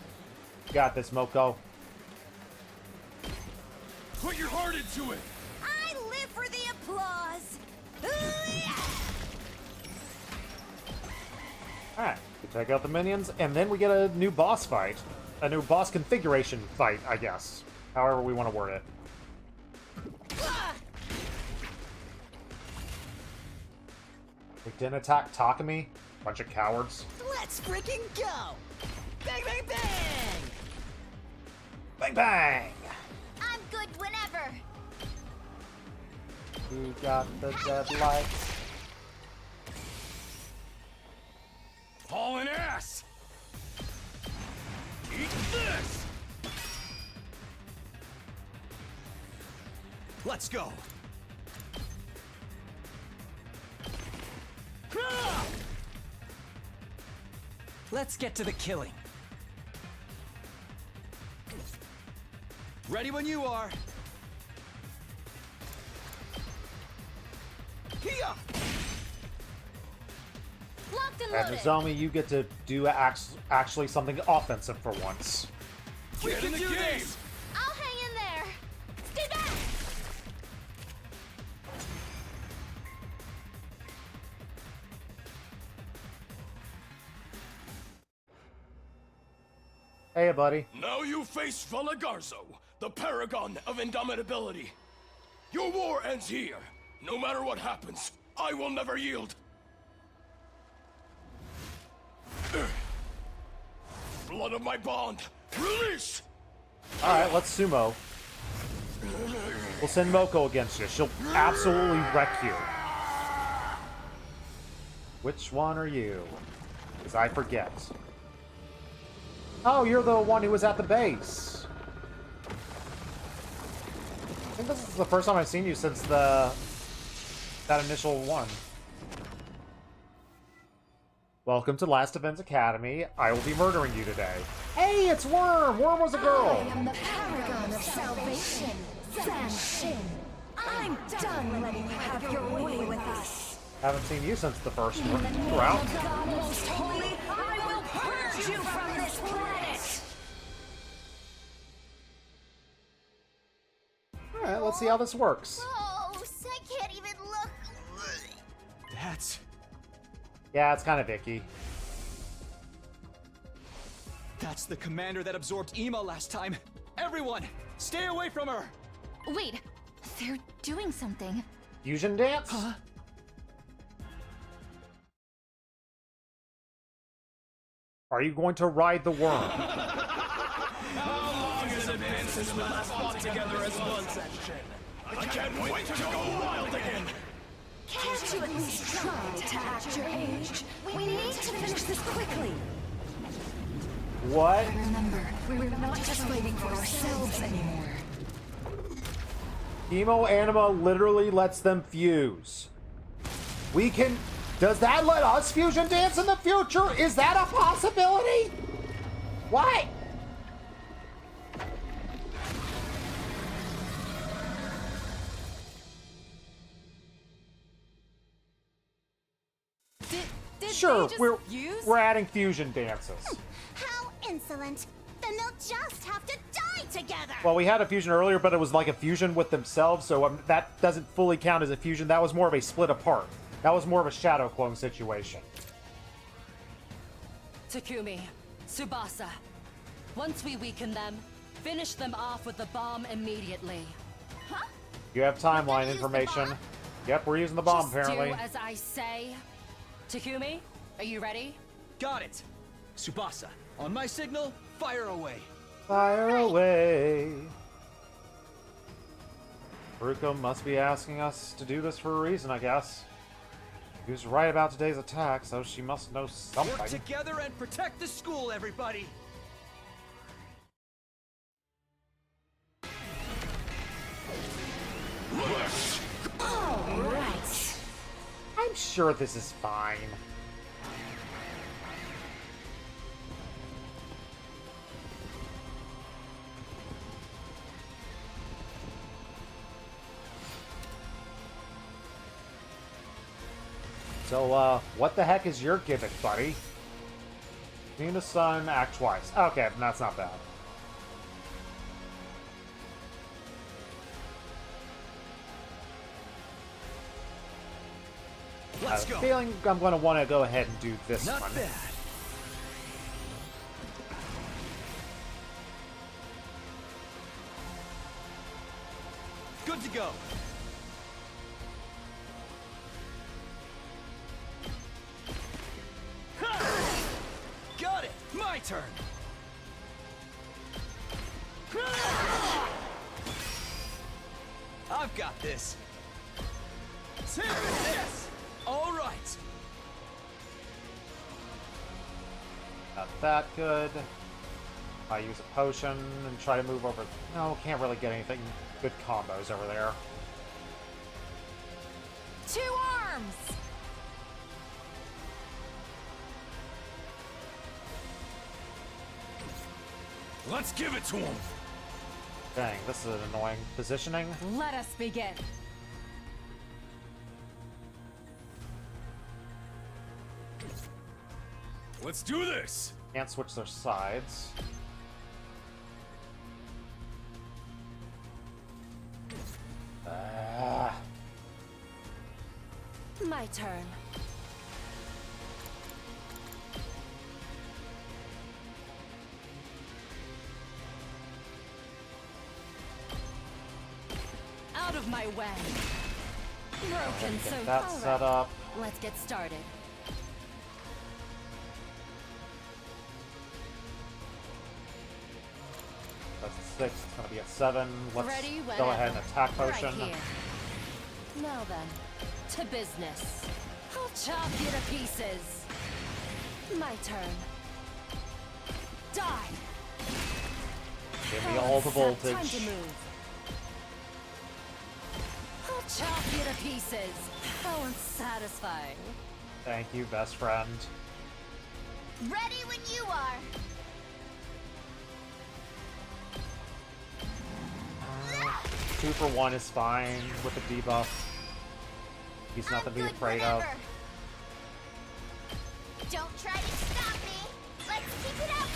Got this, Moko. Put your heart into it! I live for the applause! Ooh, yeah! Alright, we take out the minions, and then we get a new boss fight. A new boss configuration fight, I guess. However we want to word it. We didn't attack Takumi? Bunch of cowards. Let's freaking go! Bang, bang, bang! Bang bang! I'm good whenever. We got the deadlights. Hauling ass! Eat this! Let's go. Ah! Let's get to the killing. Ready when you are. Here! Locked and And loaded. Nozomi, you get to do actually something offensive for once. Get in the do game! this. I'll hang in there. Stay back. Hey, buddy. Now you face Valagarzo, the paragon of indomitability. Your war ends here. No matter what happens, I will never yield. Blood of my bond, release! Alright, let's sumo. We'll send Moko against you. She'll absolutely wreck you. Which one are you? Because I forget. Oh, you're the one who was at the base. I think this is the first time I've seen you since that initial one. Welcome to Last Defense Academy. I will be murdering you today. Hey, it's Worm! Worm was a girl! I am the paragon of salvation, San Shin. I'm done letting you have your way with us. Haven't seen you since the first one. You're out. God most holy, I will purge you from this planet! Alright, let's see how this works. Gross. I can't even look. That's... Yeah, it's kind of icky. That's the commander that absorbed Ema last time. Everyone, stay away from her. Wait, they're doing something. Fusion dance? Huh? Are you going to ride the worm? How long has it been since we last fought together as one section? I can't wait to go wild again! Can't you at least try to act your age? We need to finish this quickly. What? Remember, we're not just fighting for ourselves anymore. Emo Anima literally lets them fuse. We can... Does that let us fusion dance in the future? Is that a possibility? What? Did Sure, they just use? we're adding fusion dances. How insolent. Then they'll just have to die together. Well, we had a fusion earlier, but it was like a fusion with themselves, so that doesn't fully count as a fusion. That was more of a split apart. That was more of a shadow clone situation. Takumi, Tsubasa. Once we weaken them, finish them off with the bomb immediately. Huh? You have timeline Use the information. bomb? Yep, we're using the bomb, Just apparently. do as I say. Takumi, are you ready? Got it. Tsubasa, on my signal, fire away. Fire away. Haruko must be asking us to do this for a reason, I guess. He was right about today's attack, so she must know something. Work together and protect the school, everybody. All right. I'm sure this is fine. So, what the heck is your gimmick, buddy? Being the sun, act twice. Okay, that's not bad. I Let's have a go. feeling I'm going to want to go ahead and do this Not one. bad. Good to go. Got it. My turn. I've got this. Take this. All right. Not that good. I use a potion and try to move over. No, can't really get anything good combos over there. 2 arms. Let's give it to him. Dang, this is an annoying positioning. Let us begin. Let's do this. Can't switch their sides. My turn. Out of my way. Broken so Get that set up. Let's get started. That's a 6. It's going to be a 7. Let's Ready go ahead and whenever. attack potion. Right here. Now then, to business. I'll chop you to pieces. My turn. Die. Give me all the Time to voltage. move. I'll chop you to pieces. How unsatisfying. Thank you, best friend. Ready when you are. 2 for 1 is fine with the debuff. He's nothing to be good afraid of. whenever. Don't try to stop me. Let's keep it up.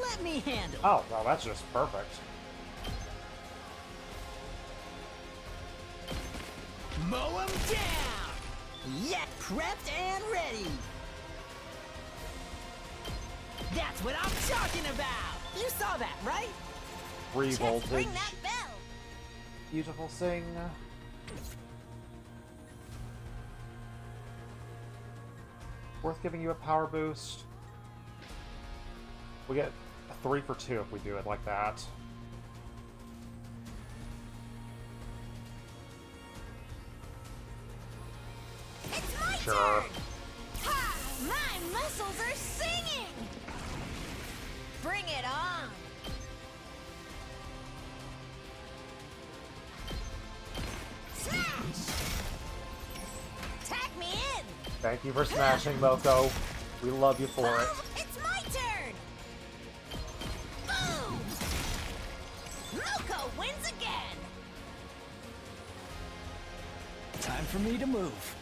Let me handle. Oh, well, that's just perfect. Mow him down! Yet prepped and ready! That's what I'm talking about! You saw that, right? 3 Just voltage. ring that bell. Beautiful thing. Worth giving you a power boost. We get a 3 for 2 if we do it like that. It's my Sure. turn. Ha! My muscles are singing. Bring it on. Smash! Tag me in. Thank you for smashing, Moko. We love you for it. Oh, it's my turn. Boom! Moko wins again. Time for me to move.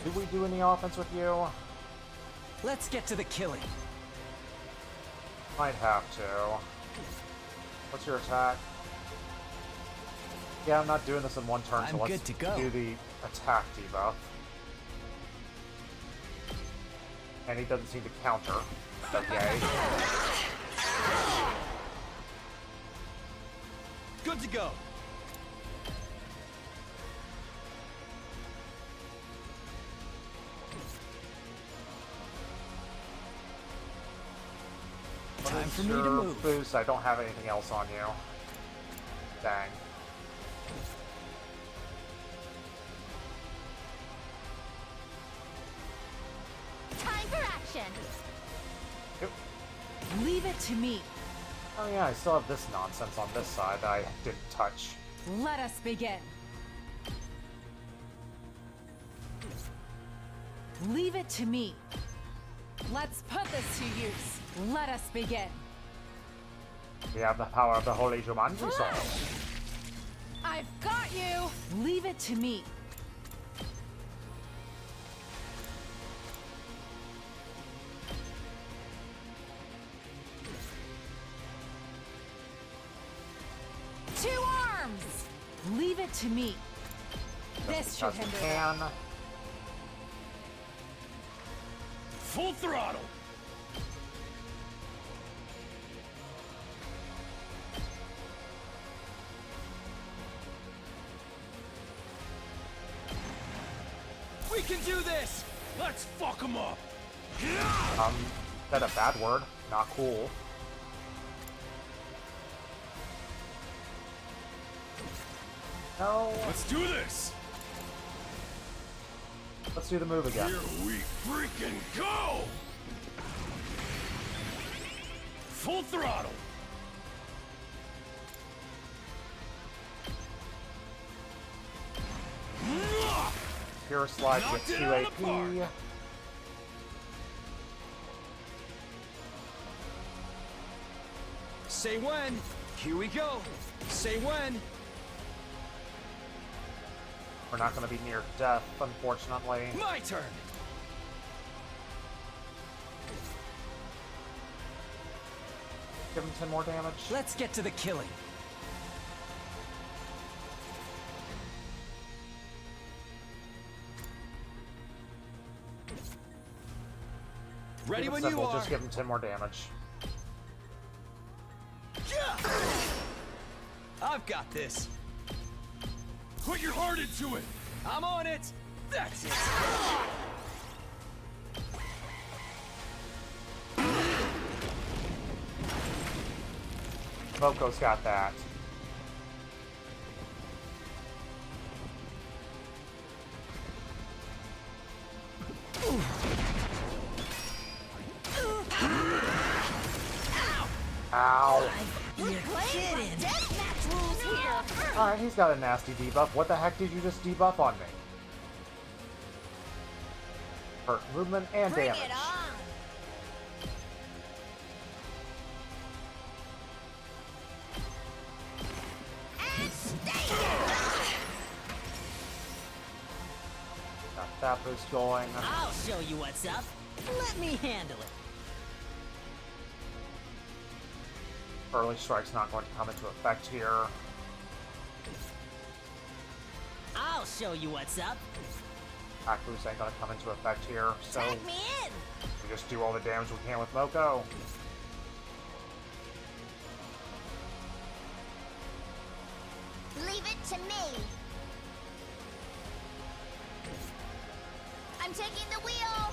Do we do any offense with you? Let's get to the killing. Might have to. What's your attack? Yeah, I'm not doing this in one turn, so I'm let's good to go. do the attack debuff. And he doesn't seem to counter. Okay. to go. Time for me to Sure, move. Boost, I don't have anything else on you. Dang. Time for action. Yep. Leave it to me. Oh yeah, I still have this nonsense on this side that I didn't touch. Let us begin. Leave it to me. Let's put this to use. Let us begin. We have the power of the Holy Jumanji Sword. I've got you! Leave it to me. Two arms! Leave it to me. This should Because we hinder them. can. Full throttle! We can do this! Let's fuck 'em up! Is that a bad word? Not cool. No. Let's do this! Let's do the move again. Here we freaking go! Full throttle! Pure Slide Knocked with it 2 out of the AP. park. Say when. Here we go. Say when. We're not going to be near death, unfortunately. My turn. Give him 10 more damage. Let's get to the killing. Ready Keep it when simple, you are. just give him 10 more damage. I've got this. Put your heart into it! I'm on it. That's it. Moko's got that. Ow. You're kidding. Deathmatch rules here. Alright, he's got a nasty debuff. What the heck did you just debuff on me? Hurt movement and Bring damage. it on. And stay there. Got that boost going. I'll show you what's up. Let me handle it. Early Strike's not going to come into effect here. I'll show you what's up. Attack boost ain't going to come into effect here, so Tag me in. we just do all the damage we can with Moko. Leave it to me. I'm taking the wheel.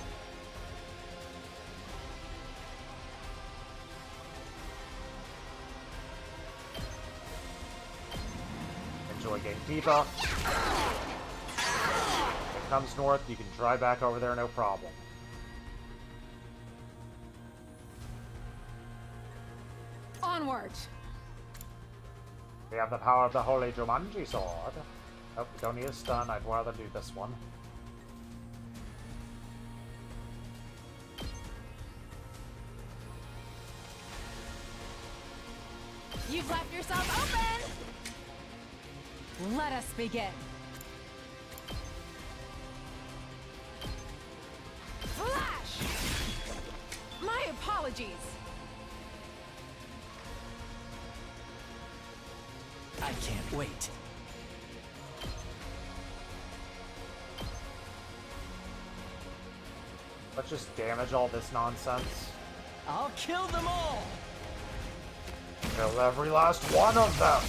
Enjoy getting debuff. If it comes north, you can drive back over there, no problem. Onward. We have the power of the Holy Jumanji Sword. Oh, we don't need a stun. I'd rather do this one. You've left yourself open. Let us begin. Flash! My apologies. I can't wait. Let's just damage all this nonsense. I'll kill them all. Kill every last one of them!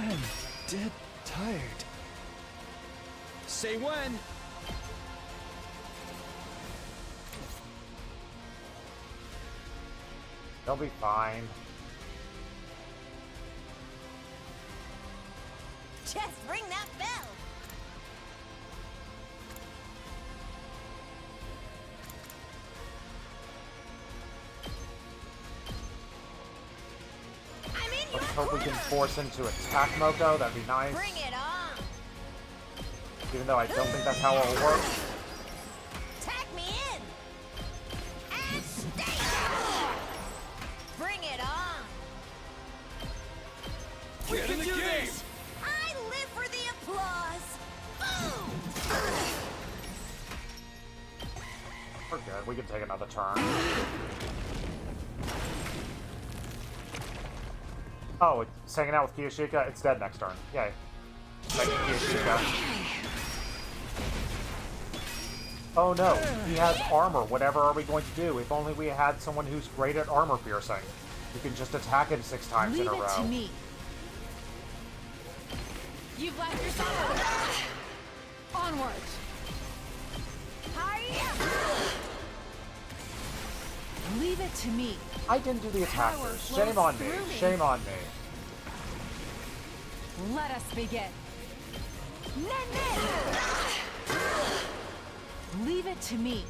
I'm dead tired. Say when. They'll be fine. Just ring that bell. I'm in your Let's hope we can corner. force him to attack Moko. That'd be nice. Bring it on. Even though I don't think that's how it'll work. Tag me in. And stay there. Bring it on. Get in the game! I live for the applause. Boom. We're good. We can take another turn. Oh, it's hanging out with Kiyoshika. It's dead next turn. Yay. Thank you, Kiyoshika. Oh no, he has armor. Whatever are we going to do? If only we had someone who's great at armor piercing. You can just attack him 6 times in a row. to me. You've left yourself onward. Leave it to me. I didn't do the Power attackers. flows Shame on me. through me. Shame on me. Let us begin. Leave it to me.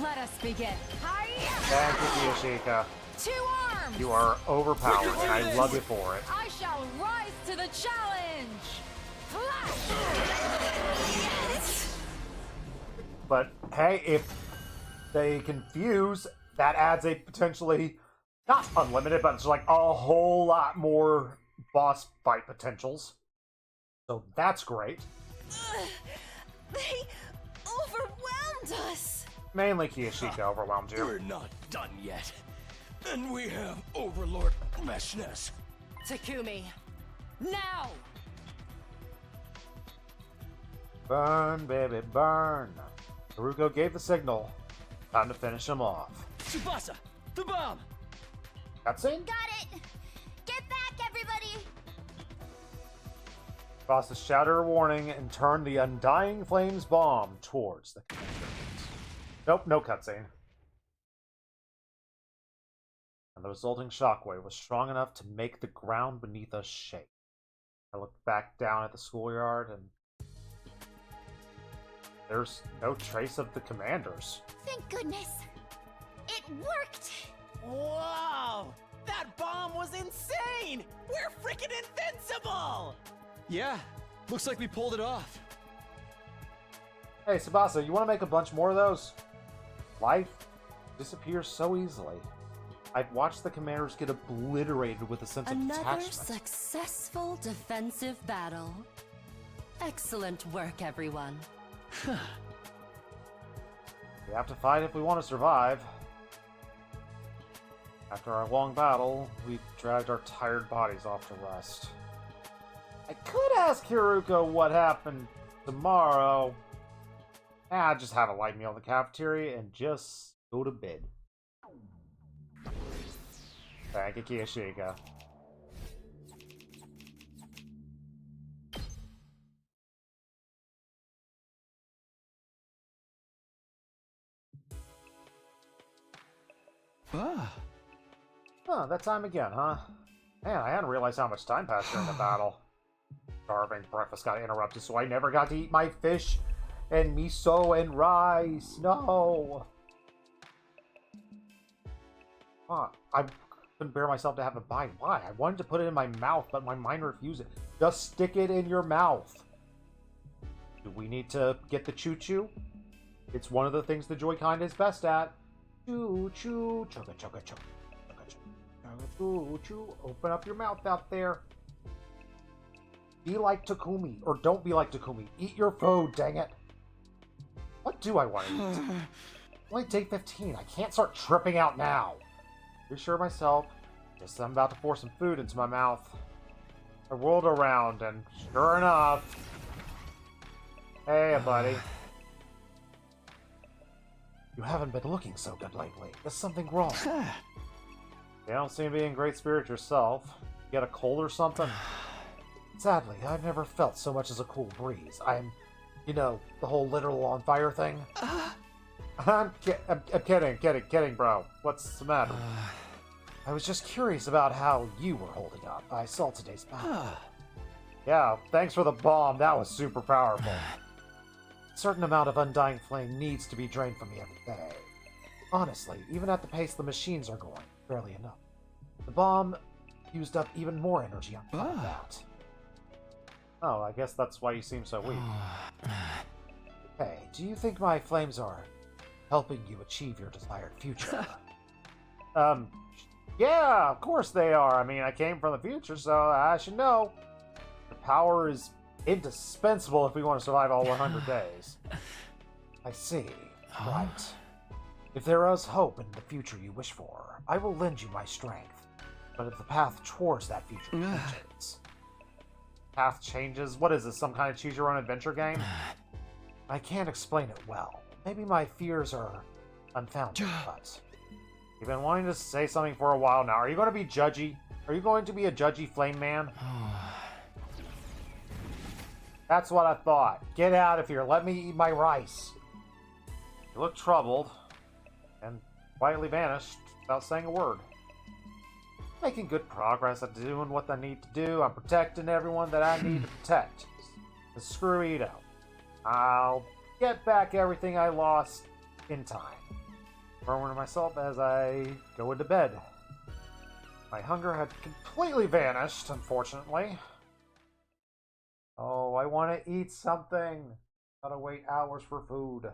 Let us begin. Thank you, Kiyoshika. 2 arms. You are overpowered, and I love you for it. I shall rise to the challenge. Flash. Yes. But hey, if they confuse, that adds a potentially not unlimited, but it's like a whole lot more boss fight potentials. So that's great. They overwhelmed us. Mainly Kiyoshika overwhelmed you. We're not done yet. And we have Overlord Meshness. Takumi, now. Burn, baby, burn. Haruko gave the signal. Time to finish him off. Tsubasa, the bomb! Cutscene? Got it! Get back, everybody! Bosses shouted a warning and turned the Undying Flames bomb towards the commanders. Nope, no cutscene. And the resulting shockwave was strong enough to make the ground beneath us shake. I looked back down at the schoolyard and there's no trace of the commanders. Thank goodness. It worked! Whoa! That bomb was insane! We're freaking invincible! Yeah, looks like we pulled it off. Hey, Tsubasa, you want to make a bunch more of those? Life disappears so easily. I've watched the commanders get obliterated with a sense of Another detachment. successful defensive battle. Excellent work, everyone. We have to fight if we want to survive. After our long battle, we dragged our tired bodies off to rest. I could ask Haruko what happened tomorrow. Just have a light meal in the cafeteria and just go to bed. Thank you, Kiyoshika. Ah, Huh, that time again, huh? Man, I hadn't realized how much time passed during the battle. Starving, breakfast got interrupted, so I never got to eat my fish and miso and rice. No! Huh, I couldn't bear myself to have a bite. Why? I wanted to put it in my mouth, but my mind refused it. Just stick it in your mouth. Do we need to get the choo-choo? It's one of the things the Joy-Con is best at. Choo-choo, chugga-chugga-chugga. Choo-choo. Open up your mouth out there. Be like Takumi, or don't be like Takumi. Eat your food, dang it. What do I want to eat? Only day 15. I can't start tripping out now. Reassure myself. Guess I'm about to force some food into my mouth. I whirled around, and sure enough... Hey, buddy. You haven't been looking so good lately. Is something wrong? You don't seem to be in great spirits yourself. You got a cold or something? Sadly, I've never felt so much as a cool breeze. The whole literal on fire thing. I'm kidding, bro. What's the matter? I was just curious about how you were holding up. I saw today's battle. Yeah, thanks for the bomb. That was super powerful. A certain amount of undying flame needs to be drained from me every day. Honestly, even at the pace the machines are going, barely enough. The bomb used up even more energy on top of that. Oh, I guess that's why you seem so weak. Hey, do you think my flames are helping you achieve your desired future? Yeah, of course they are. I mean, I came from the future, so I should know. The power is indispensable if we want to survive all 100 days. I see. Right. If there is hope in the future you wish for, I will lend you my strength. But if the path towards that future changes... Path changes? What is this, some kind of choose-your-own adventure game? I can't explain it well. Maybe my fears are unfounded, but... You've been wanting to say something for a while now. Are you going to be judgy? Are you going to be a judgy flame man? That's what I thought. Get out of here. Let me eat my rice. You look troubled and quietly vanished without saying a word. Making good progress at doing what I need to do. I'm protecting everyone that I need to protect. And screw Ito. I'll get back everything I lost in time. Murmuring to myself as I go into bed. My hunger had completely vanished, unfortunately. Oh, I want to eat something. Gotta wait hours for food.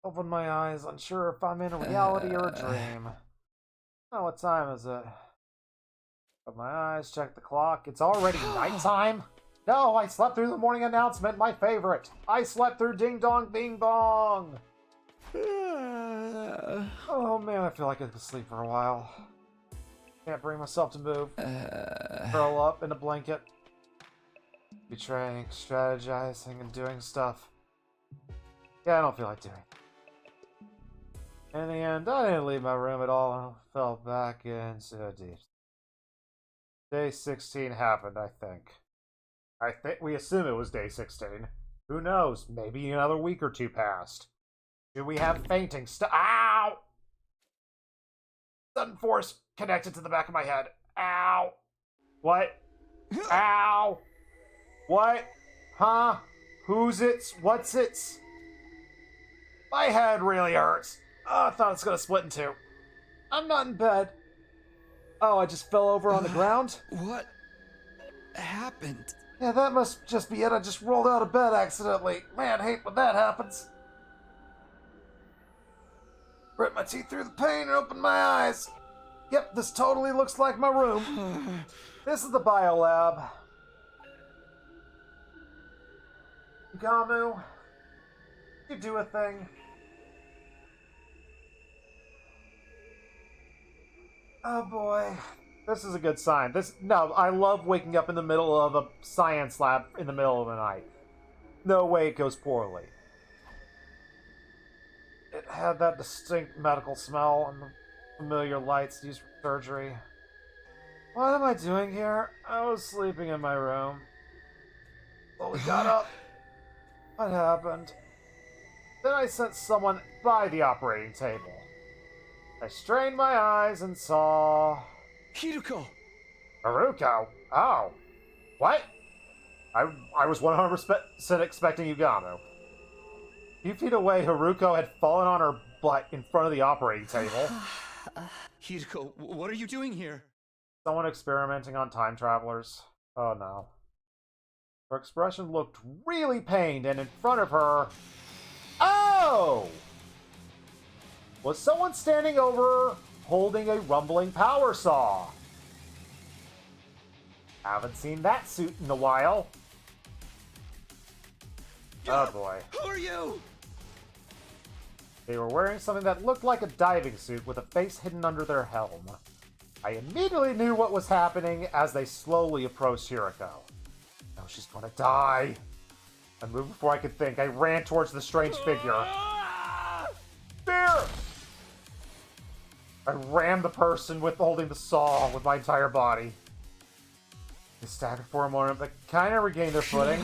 Open my eyes, unsure if I'm in a reality or a dream. Oh, what time is it? Open my eyes, check the clock. It's already nighttime? No, I slept through the morning announcement, my favorite. I slept through Ding Dong Bing Bong. Oh man, I feel like I could sleep for a while. Can't bring myself to move. Curl up in a blanket. Betraying, strategizing, and doing stuff. Yeah, I don't feel like doing. In the end, I didn't leave my room at all and fell back into a deep. Day 16 happened, I think. We assume it was day 16. Who knows? Maybe another week or two passed. Do we have fainting Ow! Sudden force connected to the back of my head. Ow! What? Ow! What? Huh? Who's it? What's it? My head really hurts. Oh, I thought it was gonna split in two. I'm not in bed. Oh, I just fell over on the ground? What happened? Yeah, that must just be it. I just rolled out of bed accidentally. Man, hate when that happens. Grit my teeth through the pain and open my eyes. Yep, this totally looks like my room. This is the biolab. Gamu, you do a thing. Oh boy. This is a good sign. I love waking up in the middle of a science lab in the middle of the night. No way it goes poorly. It had that distinct medical smell and the familiar lights used for surgery. What am I doing here? I was sleeping in my room. Slowly got up. What happened? Then I sensed someone by the operating table. I strained my eyes and saw... Hiruko! Haruko? Oh. What? I was 100% expecting Yugamo. A few feet away, Haruko had fallen on her butt in front of the operating table. Hiruko, what are you doing here? Someone experimenting on time travelers. Oh no. Her expression looked really pained, and in front of her... Oh! Was someone standing over her holding a rumbling power saw? Haven't seen that suit in a while. Oh boy. Who are you? They were wearing something that looked like a diving suit with a face hidden under their helm. I immediately knew what was happening as they slowly approached Hiriko. Now she's gonna die. I moved before I could think. I ran towards the strange figure. Ah! There! I rammed the person with holding the saw with my entire body. They staggered for a moment, but kind of regained their footing.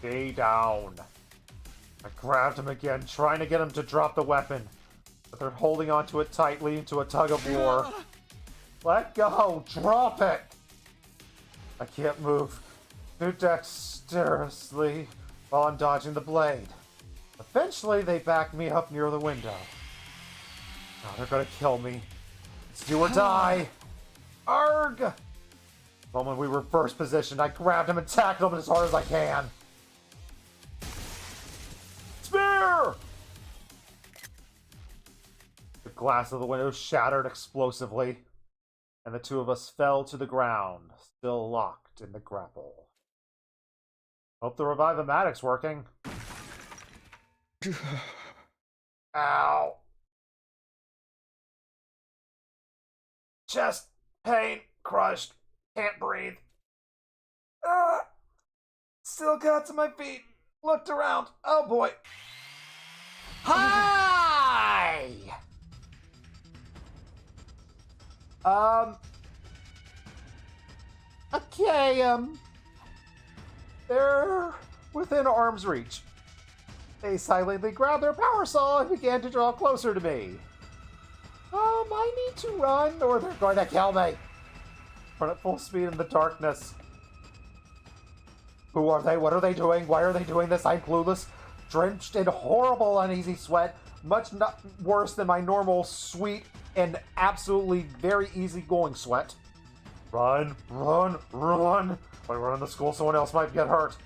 Stay down. I grabbed him again, trying to get him to drop the weapon. But they're holding onto it tight, leading to a tug of war. Let go! Drop it! I can't move too dexterously while I'm dodging the blade. Eventually, they back me up near the window. Now they're gonna kill me. It's do or die. Arg! The moment we were first positioned, I grabbed him and tackled him as hard as I can. Spear! The glass of the window shattered explosively, and the two of us fell to the ground, still locked in the grapple. Hope the Revive-O-Matic's working. Ow. Chest pain, crushed, can't breathe. Still got to my feet. Looked around. Oh boy. Hi! Okay, they're within arm's reach. They silently grabbed their power saw and began to draw closer to me. I need to run or they're going to kill me. Run at full speed in the darkness. Who are they? What are they doing? Why are they doing this? I'm clueless. Drenched in horrible uneasy sweat. Much worse than my normal sweet and absolutely very easygoing sweat. Run, run, run. If I run in the school, someone else might get hurt.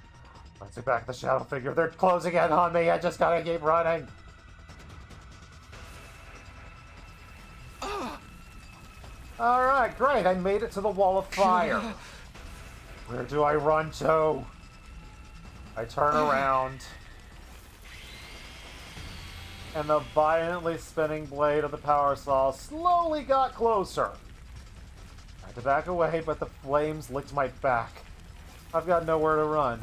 Let's get back the shadow figure. They're closing in on me. I just gotta keep running. Alright, great. I made it to the wall of fire. Where do I run to? I turn around. And the violently spinning blade of the power saw slowly got closer. I had to back away, but the flames licked my back. I've got nowhere to run.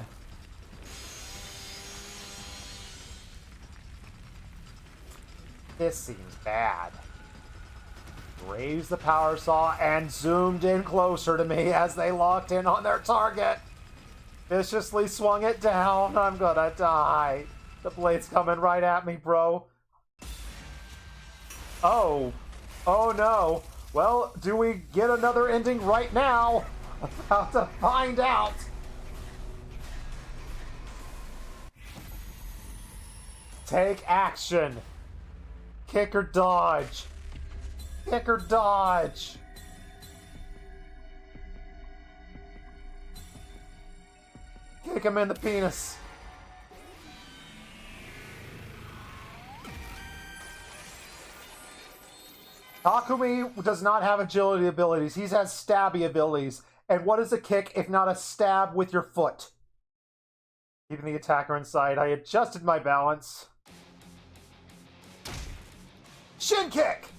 This seems bad. Raised the power saw and zoomed in closer to me as they locked in on their target. Viciously swung it down. I'm gonna die. The blade's coming right at me, bro. Oh. Oh no. Well, do we get another ending right now? About to find out. Take action. Kick or dodge. Kick or dodge. Kick him in the penis. Takumi does not have agility abilities. He has stabby abilities. And what is a kick if not a stab with your foot? Keeping the attacker in sight, I adjusted my balance. Shin kick!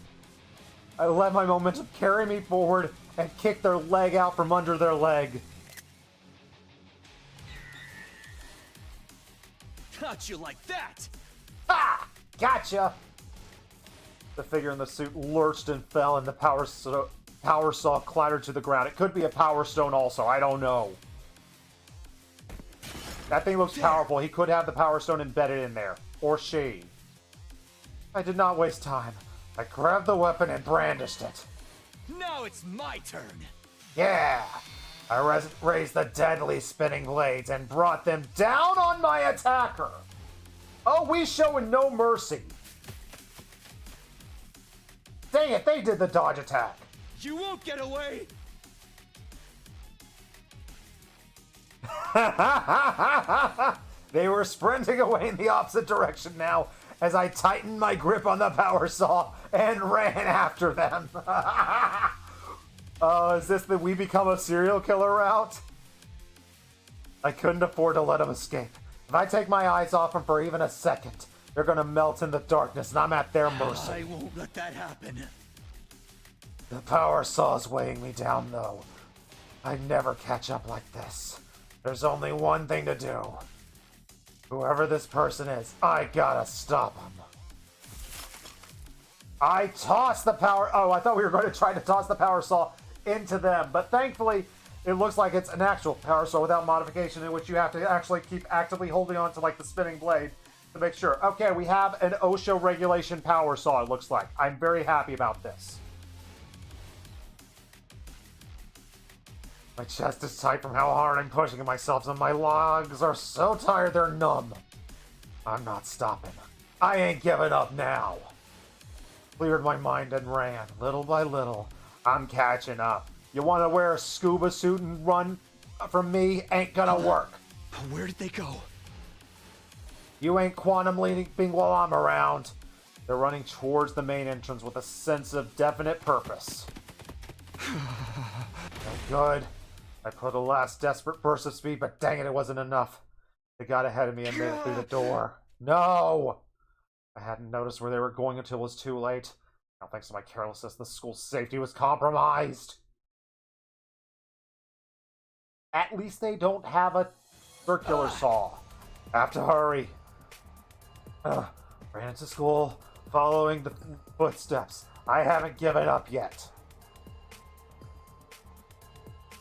I let my momentum carry me forward and kick their leg out from under their leg. Got you like that! Ha! Gotcha! The figure in the suit lurched and fell, and the power saw clattered to the ground. It could be a power stone also. I don't know. That thing looks powerful. He could have the power stone embedded in there. Or she. I did not waste time. I grabbed the weapon and brandished it. Now it's my turn! Yeah! I raised the deadly spinning blades and brought them down on my attacker. Oh, we showing no mercy. Dang it, they did the dodge attack. You won't get away! They were sprinting away in the opposite direction now as I tightened my grip on the power saw and ran after them. Is this the we become a serial killer route? I couldn't afford to let them escape. If I take my eyes off them for even a second, they're gonna melt in the darkness and I'm at their mercy. I won't let that happen. The power saw's weighing me down though. I never catch up like this. There's only one thing to do. Whoever this person is, I gotta stop him. I tossed the power... Oh, I thought we were going to try to toss the power saw into them, but thankfully it looks like it's an actual power saw without modification, in which you have to actually keep actively holding on to like the spinning blade to make sure. Okay, we have an OSHA regulation power saw, it looks like. I'm very happy about this. My chest is tight from how hard I'm pushing myself, and my legs are so tired they're numb. I'm not stopping. I ain't giving up now. Cleared my mind and ran. Little by little, I'm catching up. You want to wear a scuba suit and run from me? Ain't gonna work. Where did they go? You ain't quantum leaping while I'm around. They're running towards the main entrance with a sense of definite purpose. Good. I put a last desperate burst of speed, but dang it, it wasn't enough. They got ahead of me and made it through the door. No! I hadn't noticed where they were going until it was too late. Now, thanks to my carelessness, the school's safety was compromised. At least they don't have a circular saw. I have to hurry. Ran into school, following the footsteps. I haven't given up yet.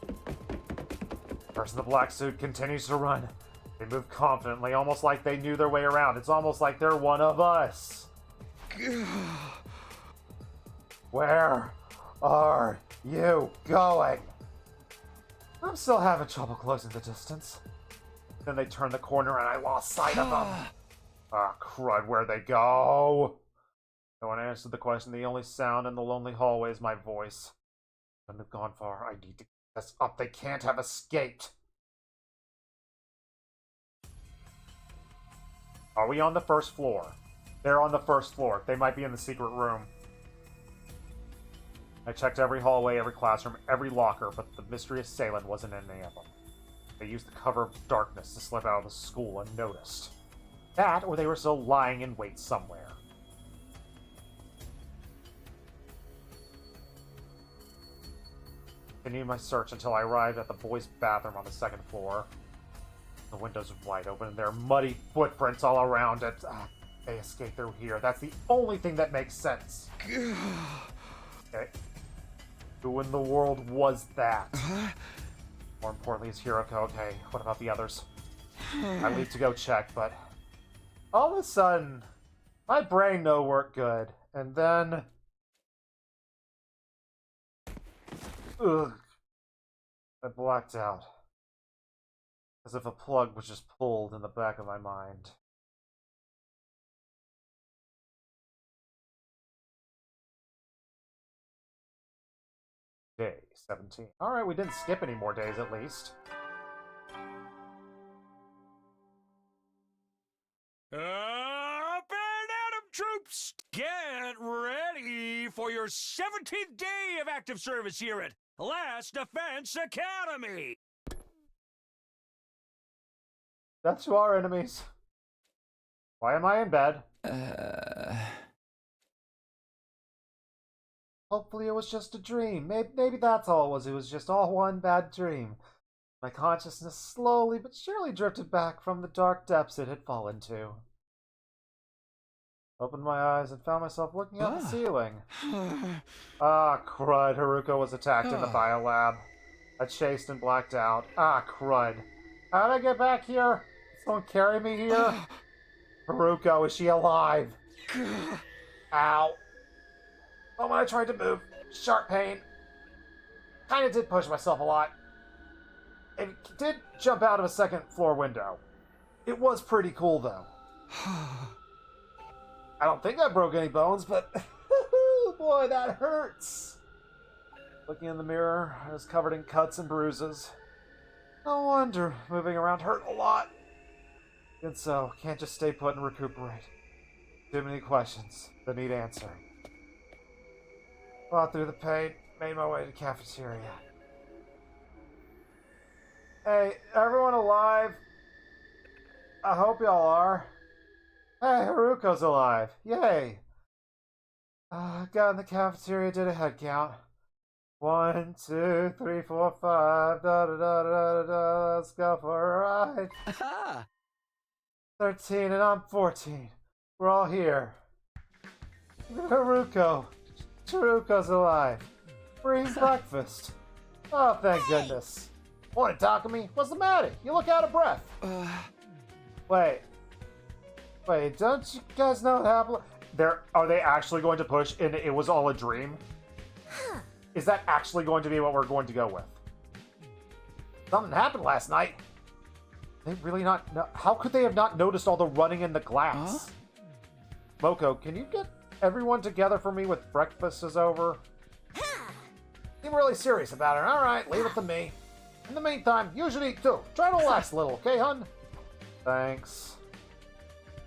The person in the black suit continues to run. They move confidently, almost like they knew their way around. It's almost like they're one of us. Where are you going? I'm still having trouble closing the distance. Then they turned the corner and I lost sight of them. Ah, crud, where'd they go? No one answered the question. The only sound in the lonely hallway is my voice. When they've gone far, I need to get this up. They can't have escaped. Are we on the first floor? They're on the first floor. They might be in the secret room. I checked every hallway, every classroom, every locker, but the mystery assailant wasn't in any of them. They used the cover of darkness to slip out of the school unnoticed. That, or they were still lying in wait somewhere. I continued my search until I arrived at the boys' bathroom on the second floor. The windows are wide open, and there are muddy footprints all around it. They escaped through here. That's the only thing that makes sense. Okay. Who in the world was that? More importantly, is Hiroko okay? What about the others? I leave to go check, but all of a sudden, my brain no work good. And then... Ugh. I blacked out. As if a plug was just pulled in the back of my mind. Day 17. Alright, we didn't skip any more days at least. Up and Atom troops! Get ready for your 17th day of active service here at Last Defense Academy! That's who our enemies. Why am I in bed? Hopefully it was just a dream. Maybe that's all it was. It was just all one bad dream. My consciousness slowly but surely drifted back from the dark depths it had fallen to. Opened my eyes and found myself looking at the ceiling. Ah, crud. Haruko was attacked in the biolab. I chased and blacked out. Ah, crud. How'd I get back here? Did someone carry me here? Haruko, is she alive? Ow. Oh, when I tried to move, sharp pain. Kinda did push myself a lot. It did jump out of a second floor window. It was pretty cool, though. I don't think I broke any bones, but boy, that hurts. Looking in the mirror, I was covered in cuts and bruises. No wonder moving around hurt a lot. And so, can't just stay put and recuperate. Too many questions that need answering. Fought through the pain, made my way to the cafeteria. Hey, everyone alive? I hope y'all are. Hey, Haruko's alive. Yay. Got in the cafeteria, did a head count. 1, 2, 3, 4, 5. Da da da da da da. Let's go for a ride. Aha! 13 and I'm 14. We're all here. Even Haruko. Chiruko's alive. Free breakfast. Oh, thank goodness. Morning, Takumi. What's the matter? You look out of breath. Wait, don't you guys know what happened? Are they actually going to push in It Was All a Dream? Is that actually going to be what we're going to go with? Something happened last night. They really not know. How could they have not noticed all the running in the glass? Moko, can you get everyone together for me with breakfast is over? Seem really serious about it. All right, leave it to me. In the meantime, you should eat too. Try to relax a little, okay, hun? Thanks.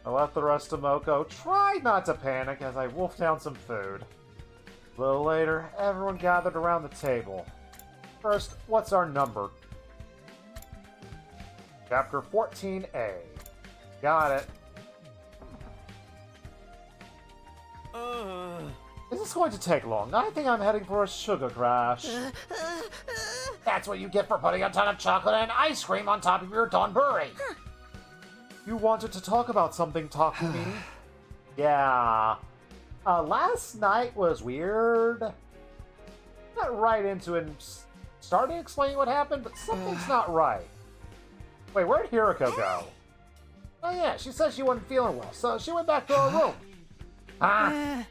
I left the rest to Moko. Try not to panic as I wolfed down some food. A little later, everyone gathered around the table. First, what's our number? Chapter 14A. Got it. Is this going to take long? I think I'm heading for a sugar crash. That's what you get for putting a ton of chocolate and ice cream on top of your donburi. You wanted to talk about something, Takumi? Yeah. Last night was weird. Got right into it and started explaining what happened, but something's not right. Wait, where'd Hiroko go? Oh yeah, she said she wasn't feeling well, so she went back to her room.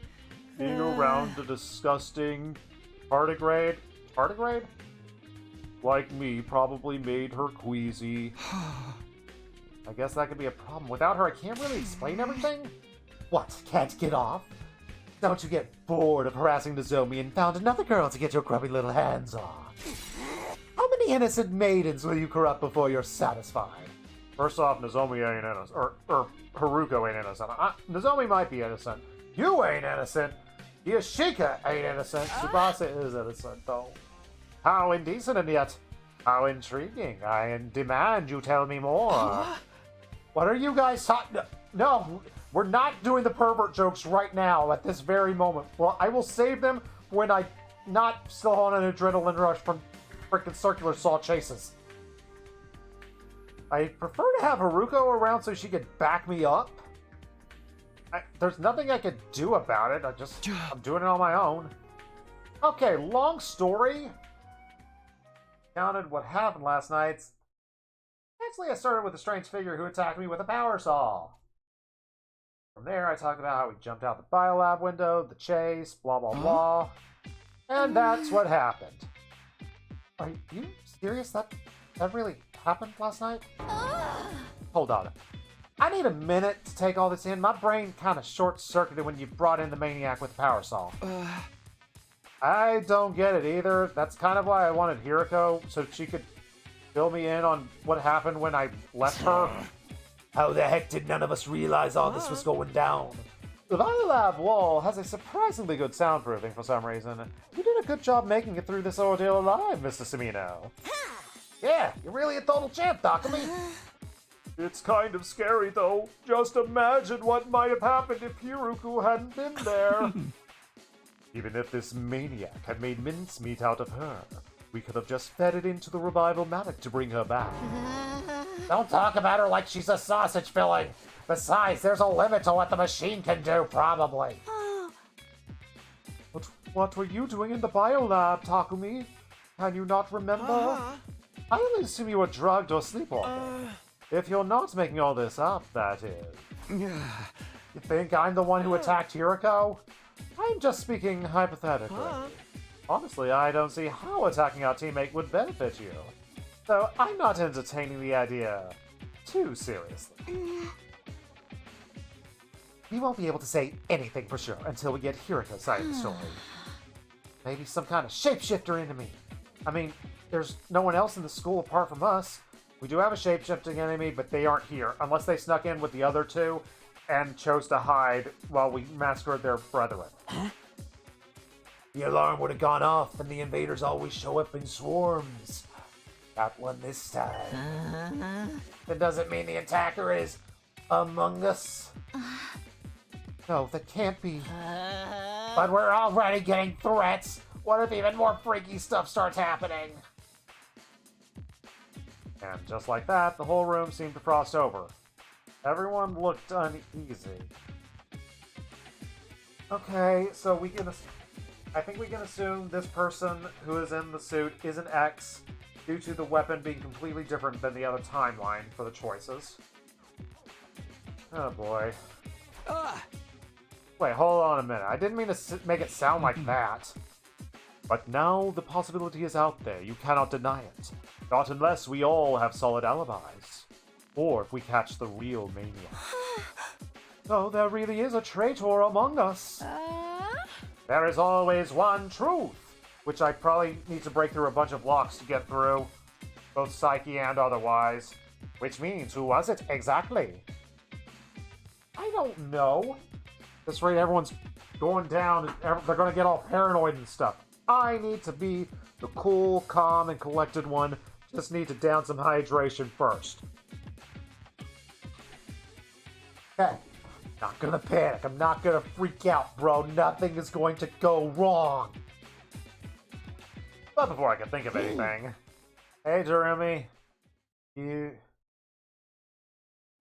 Being around a disgusting tardigrade? Tardigrade? Like me, probably made her queasy. I guess that could be a problem. Without her, I can't really explain everything? What, can't get off? Don't you get bored of harassing Nozomi and found another girl to get your grubby little hands on? How many innocent maidens will you corrupt before you're satisfied? First off, Nozomi ain't innocent. Or Haruko ain't innocent. Nozomi might be innocent. You ain't innocent. Yashika ain't innocent. Tsubasa is innocent, though. How indecent and yet how intriguing. I demand you tell me more. What are you guys talking? No, we're not doing the pervert jokes right now at this very moment. Well, I will save them when I'm not still on an adrenaline rush from freaking circular saw chases. I prefer to have Haruko around so she could back me up. There's nothing I could do about it. I'm doing it on my own. Okay, long story. Counted what happened last night. Actually, I started with a strange figure who attacked me with a power saw. From there, I talked about how we jumped out the biolab window, the chase, blah blah blah. And that's what happened. Are you serious? That really happened last night? Hold on. I need a minute to take all this in. My brain kind of short-circuited when you brought in the maniac with the power saw. I don't get it either. That's kind of why I wanted Hiroko, so she could fill me in on what happened when I left her. How the heck did none of us realize all this was going down? The Biolab wall has a surprisingly good soundproofing for some reason. You did a good job making it through this ordeal alive, Mr. Semino. Yeah, you're really a total champ, Takumi. It's kind of scary, though. Just imagine what might have happened if Hiruko hadn't been there. Even if this maniac had made mincemeat out of her, we could have just fed it into the revival matic to bring her back. Don't talk about her like she's a sausage filling. Besides, there's a limit to what the machine can do, probably. But what were you doing in the biolab, Takumi? Can you not remember? I only assume you were drugged or sleepwalking. If you're not making all this up, that is. You think I'm the one who attacked Hiroko? I'm just speaking hypothetically. Honestly, I don't see how attacking our teammate would benefit you. So I'm not entertaining the idea too seriously. We won't be able to say anything for sure until we get Hiruko's side of the story. Maybe some kind of shapeshifter enemy. I mean, there's no one else in the school apart from us. We do have a shapeshifting enemy, but they aren't here, unless they snuck in with the other two and chose to hide while we massacred their brethren. The alarm would have gone off, and the invaders always show up in swarms. Not one this time. That doesn't mean the attacker is among us. No, that can't be. But we're already getting threats. What if even more freaky stuff starts happening? And just like that, the whole room seemed to frost over. Everyone looked uneasy. Okay, so we can... I think we can assume this person who is in the suit is an X due to the weapon being completely different than the other timeline for the choices. Oh boy. Wait, hold on a minute. I didn't mean to make it sound like that. But now the possibility is out there. You cannot deny it. Not unless we all have solid alibis. Or if we catch the real maniac. So there really is a traitor among us. There is always one truth, which I probably need to break through a bunch of locks to get through, both psyche and otherwise. Which means, who was it exactly? I don't know. At this rate, everyone's going down, and they're going to get all paranoid and stuff. I need to be the cool, calm, and collected one. Just need to down some hydration first. Okay. Not gonna panic. I'm not gonna freak out, bro. Nothing is going to go wrong. But before I can think of anything, hey, Jeremy, you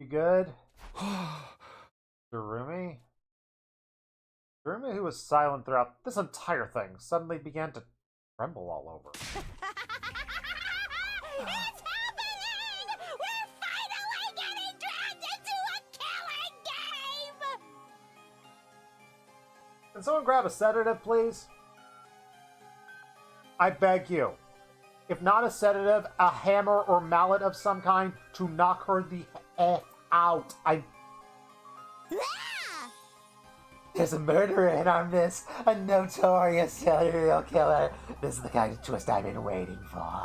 good? Jeremy, who was silent throughout this entire thing, suddenly began to tremble all over. It's happening! We're finally getting dragged into a killing game! Can someone grab a sedative, please? I beg you. If not a sedative, a hammer or mallet of some kind to knock her the F out. There's a murderer in our midst, a notorious serial killer. This is the kind of twist I've been waiting for.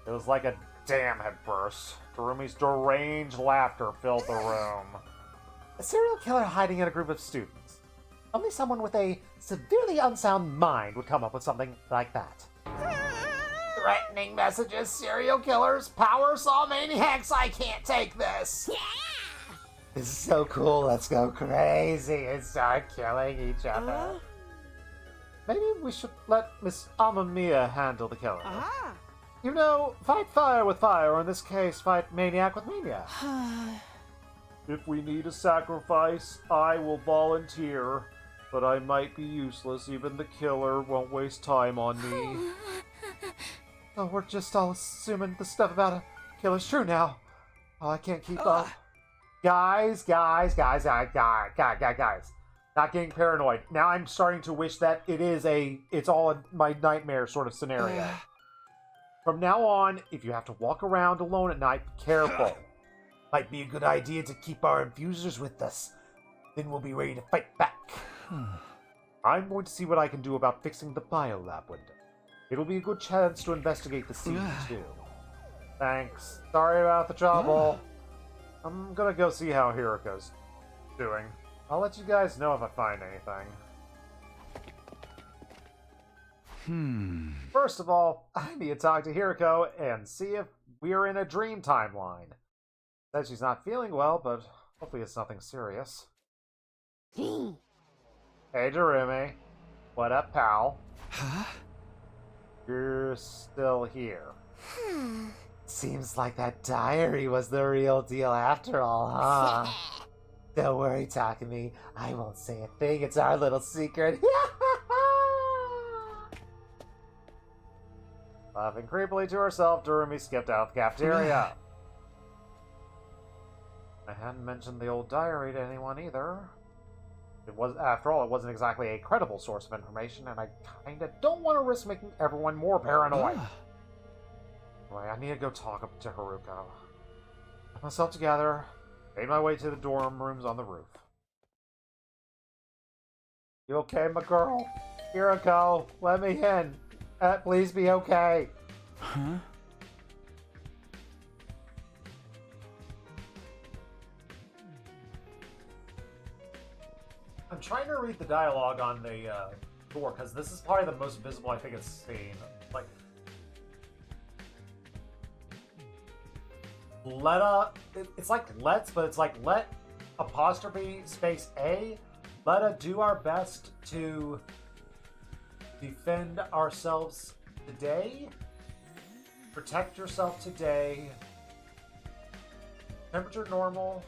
It was like a dam had burst. Terumi's deranged laughter filled the room. A serial killer hiding in a group of students. Only someone with a severely unsound mind would come up with something like that. Threatening messages, serial killers, power saw maniacs, I can't take this! This is so cool, let's go crazy and start killing each other. Maybe we should let Miss Amamiya handle the killing. You know, fight fire with fire, or in this case, fight maniac with maniac. If we need a sacrifice, I will volunteer. But I might be useless, even the killer won't waste time on me. Oh, we're just all assuming the stuff about a killer's true now. Oh, I can't keep up. Guys. Not getting paranoid. Now I'm starting to wish that it's all my nightmare sort of scenario. From now on, if you have to walk around alone at night, be careful. Might be a good idea to keep our infusers with us. Then we'll be ready to fight back. I'm going to see what I can do about fixing the biolab window. It'll be a good chance to investigate the scene, too. Thanks. Sorry about the trouble. I'm gonna go see how Hiriko's doing. I'll let you guys know if I find anything. First of all, I need to talk to Hiriko and see if we're in a dream timeline. Said she's not feeling well, but hopefully it's nothing serious. Hey, Jeremy. What up, pal? Huh? You're still here. Seems like that diary was the real deal after all, huh? Don't worry, Takumi. I won't say a thing. It's our little secret. Laughing creepily to herself, Durumi skipped out the cafeteria. I hadn't mentioned the old diary to anyone either. After all, it wasn't exactly a credible source of information, and I kinda don't want to risk making everyone more paranoid. Anyway, I need to go talk up to Haruko. Got myself together, made my way to the dorm rooms on the roof. You okay, my girl? Hiriko, let me in. Please be okay. Huh? I'm trying to read the dialogue on the door, because this is probably the most visible I think it's seen. Like, it's like let's, but it's like let apostrophe space A. Let us do our best to defend ourselves today. Protect yourself today. Temperature normal.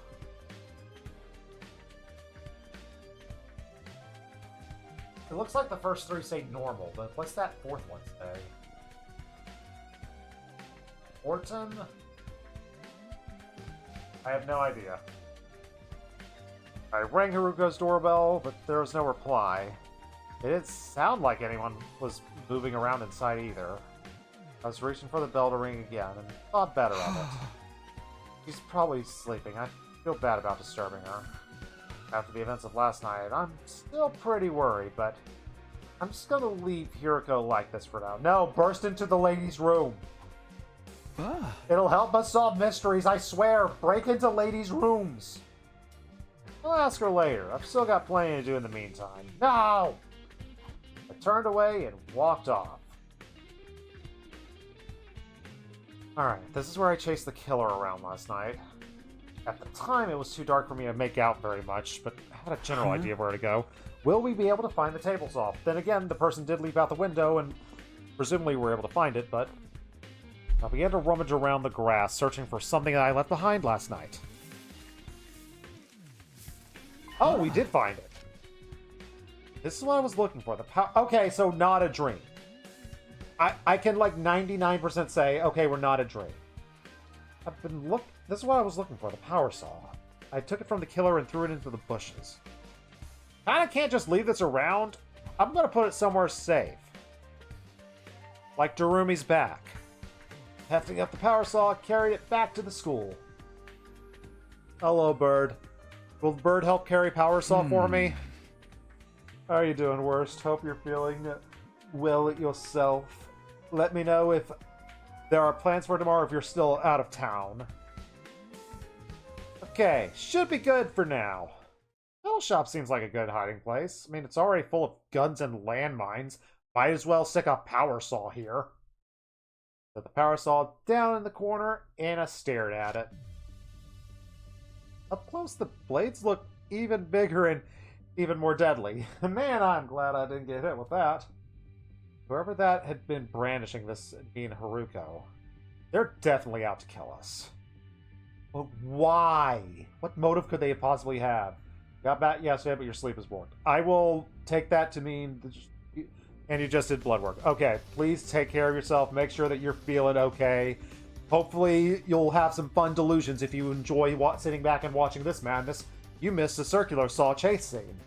It looks like the first three say normal, but what's that fourth one say? Orton? I have no idea. I rang Haruko's doorbell, but there was no reply. It didn't sound like anyone was moving around inside either. I was reaching for the bell to ring again, and thought better of it. She's probably sleeping. I feel bad about disturbing her. After the events of last night, I'm still pretty worried, but I'm just gonna leave Hiroko like this for now. No, burst into the ladies' room. It'll help us solve mysteries, I swear. Break into ladies' rooms. I'll ask her later. I've still got plenty to do in the meantime. No! I turned away and walked off. Alright, this is where I chased the killer around last night. At the time, it was too dark for me to make out very much, but I had a general idea of where to go. Will we be able to find the table saw? Then again, the person did leap out the window, and presumably we're able to find it, but I began to rummage around the grass, searching for something that I left behind last night. Oh, we did find it. This is what I was looking for. Okay, so not a dream. I can like 99% say, okay, we're not a dream. This is what I was looking for, the power saw. I took it from the killer and threw it into the bushes. Kinda can't just leave this around. I'm gonna put it somewhere safe. Like Darumi's back. Hefting up the power saw, carried it back to the school. Hello, Bird. Will Bird help carry power saw for me? How are you doing, Worst? Hope you're feeling well yourself. Let me know if there are plans for tomorrow if you're still out of town. Okay, should be good for now. Metal shop seems like a good hiding place. I mean, it's already full of guns and landmines. Might as well stick a power saw here. Put the power saw down in the corner, and I stared at it. Up close, the blades look even bigger and even more deadly. Man, I'm glad I didn't get hit with that. Whoever that had been brandishing this being Haruko, they're definitely out to kill us. But why? What motive could they possibly have? Got back yesterday, but your sleep is bored. I will take that to mean... And you just did blood work. Okay, please take care of yourself. Make sure that you're feeling okay. Hopefully you'll have some fun delusions if you enjoy sitting back and watching this madness. You missed a circular saw chase scene.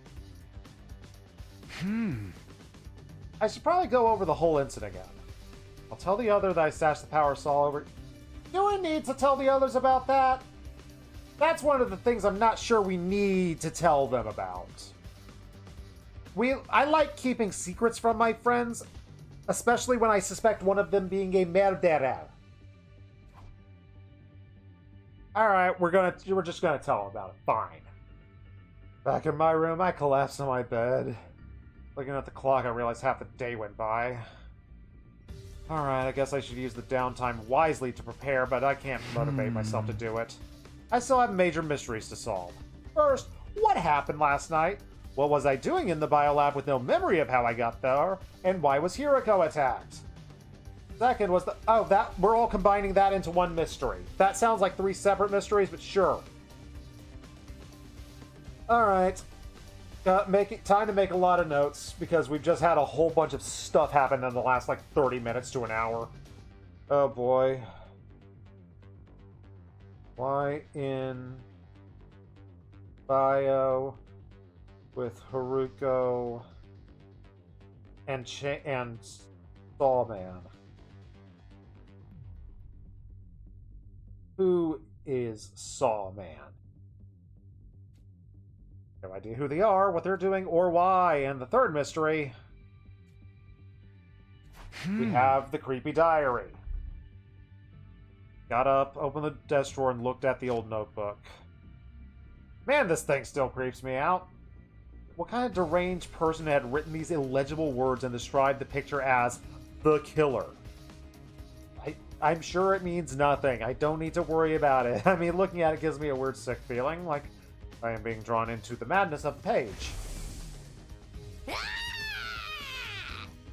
I should probably go over the whole incident again. I'll tell the other that I stashed the power saw over... Do we need to tell the others about that? That's one of the things I'm not sure we need to tell them about. I like keeping secrets from my friends, especially when I suspect one of them being a murderer. Alright, we're just gonna tell them about it. Fine. Back in my room, I collapsed on my bed. Looking at the clock, I realized half the day went by. Alright, I guess I should use the downtime wisely to prepare, but I can't motivate myself to do it. I still have major mysteries to solve. First, what happened last night? What was I doing in the biolab with no memory of how I got there? And why was Hiroko attacked? Second was we're all combining that into one mystery. That sounds like 3 separate mysteries, but sure. Alright. Time to make a lot of notes, because we've just had a whole bunch of stuff happen in the last, 30 minutes to an hour. Oh boy. Why in bio with Haruko and Sawman? Who is Sawman? No idea who they are, what they're doing, or why. And the third mystery, we have the creepy diary. Got up, opened the desk drawer, and looked at the old notebook. Man, this thing still creeps me out. What kind of deranged person had written these illegible words and described the picture as the killer? I'm sure it means nothing. I don't need to worry about it. I mean, looking at it gives me a weird sick feeling, like I am being drawn into the madness of the page.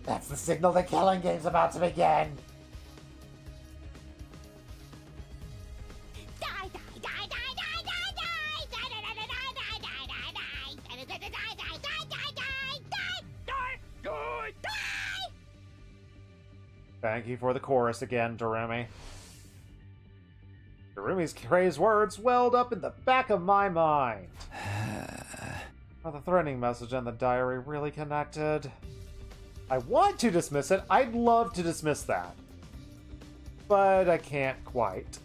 That's the signal the killing game's about to begin. Die, die, die, die! Thank you for the chorus again, Doremi. Dorumi's crazed words welled up in the back of my mind. Are the threatening message and the diary really connected? I want to dismiss it. I'd love to dismiss that. But I can't quite.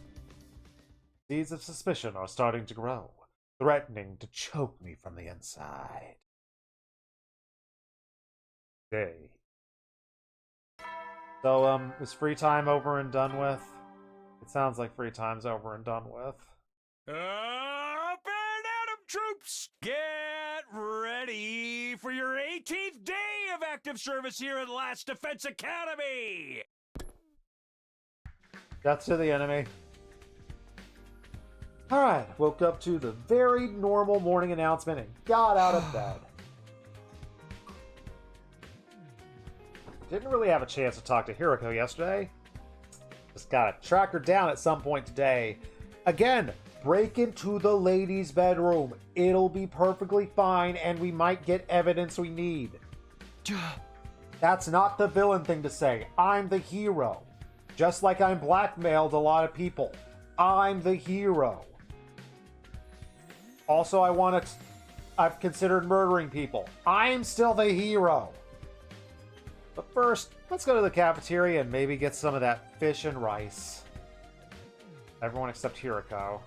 Seeds of suspicion are starting to grow, threatening to choke me from the inside. Day. So, is free time over and done with? It sounds like free time's over and done with. Up and at 'em, troops! Get ready for your 18th day of active service here at Last Defense Academy! Death to the enemy. Alright, woke up to the very normal morning announcement and got out of bed. Didn't really have a chance to talk to Hiroko yesterday. Just gotta track her down at some point today. Again, break into the ladies' bedroom. It'll be perfectly fine, and we might get evidence we need. That's not the villain thing to say. I'm the hero. Just like I'm blackmailed a lot of people. I'm the hero. Also, I've considered murdering people. I'm still the hero. But first, let's go to the cafeteria and maybe get some of that fish and rice. Everyone except Hiroko.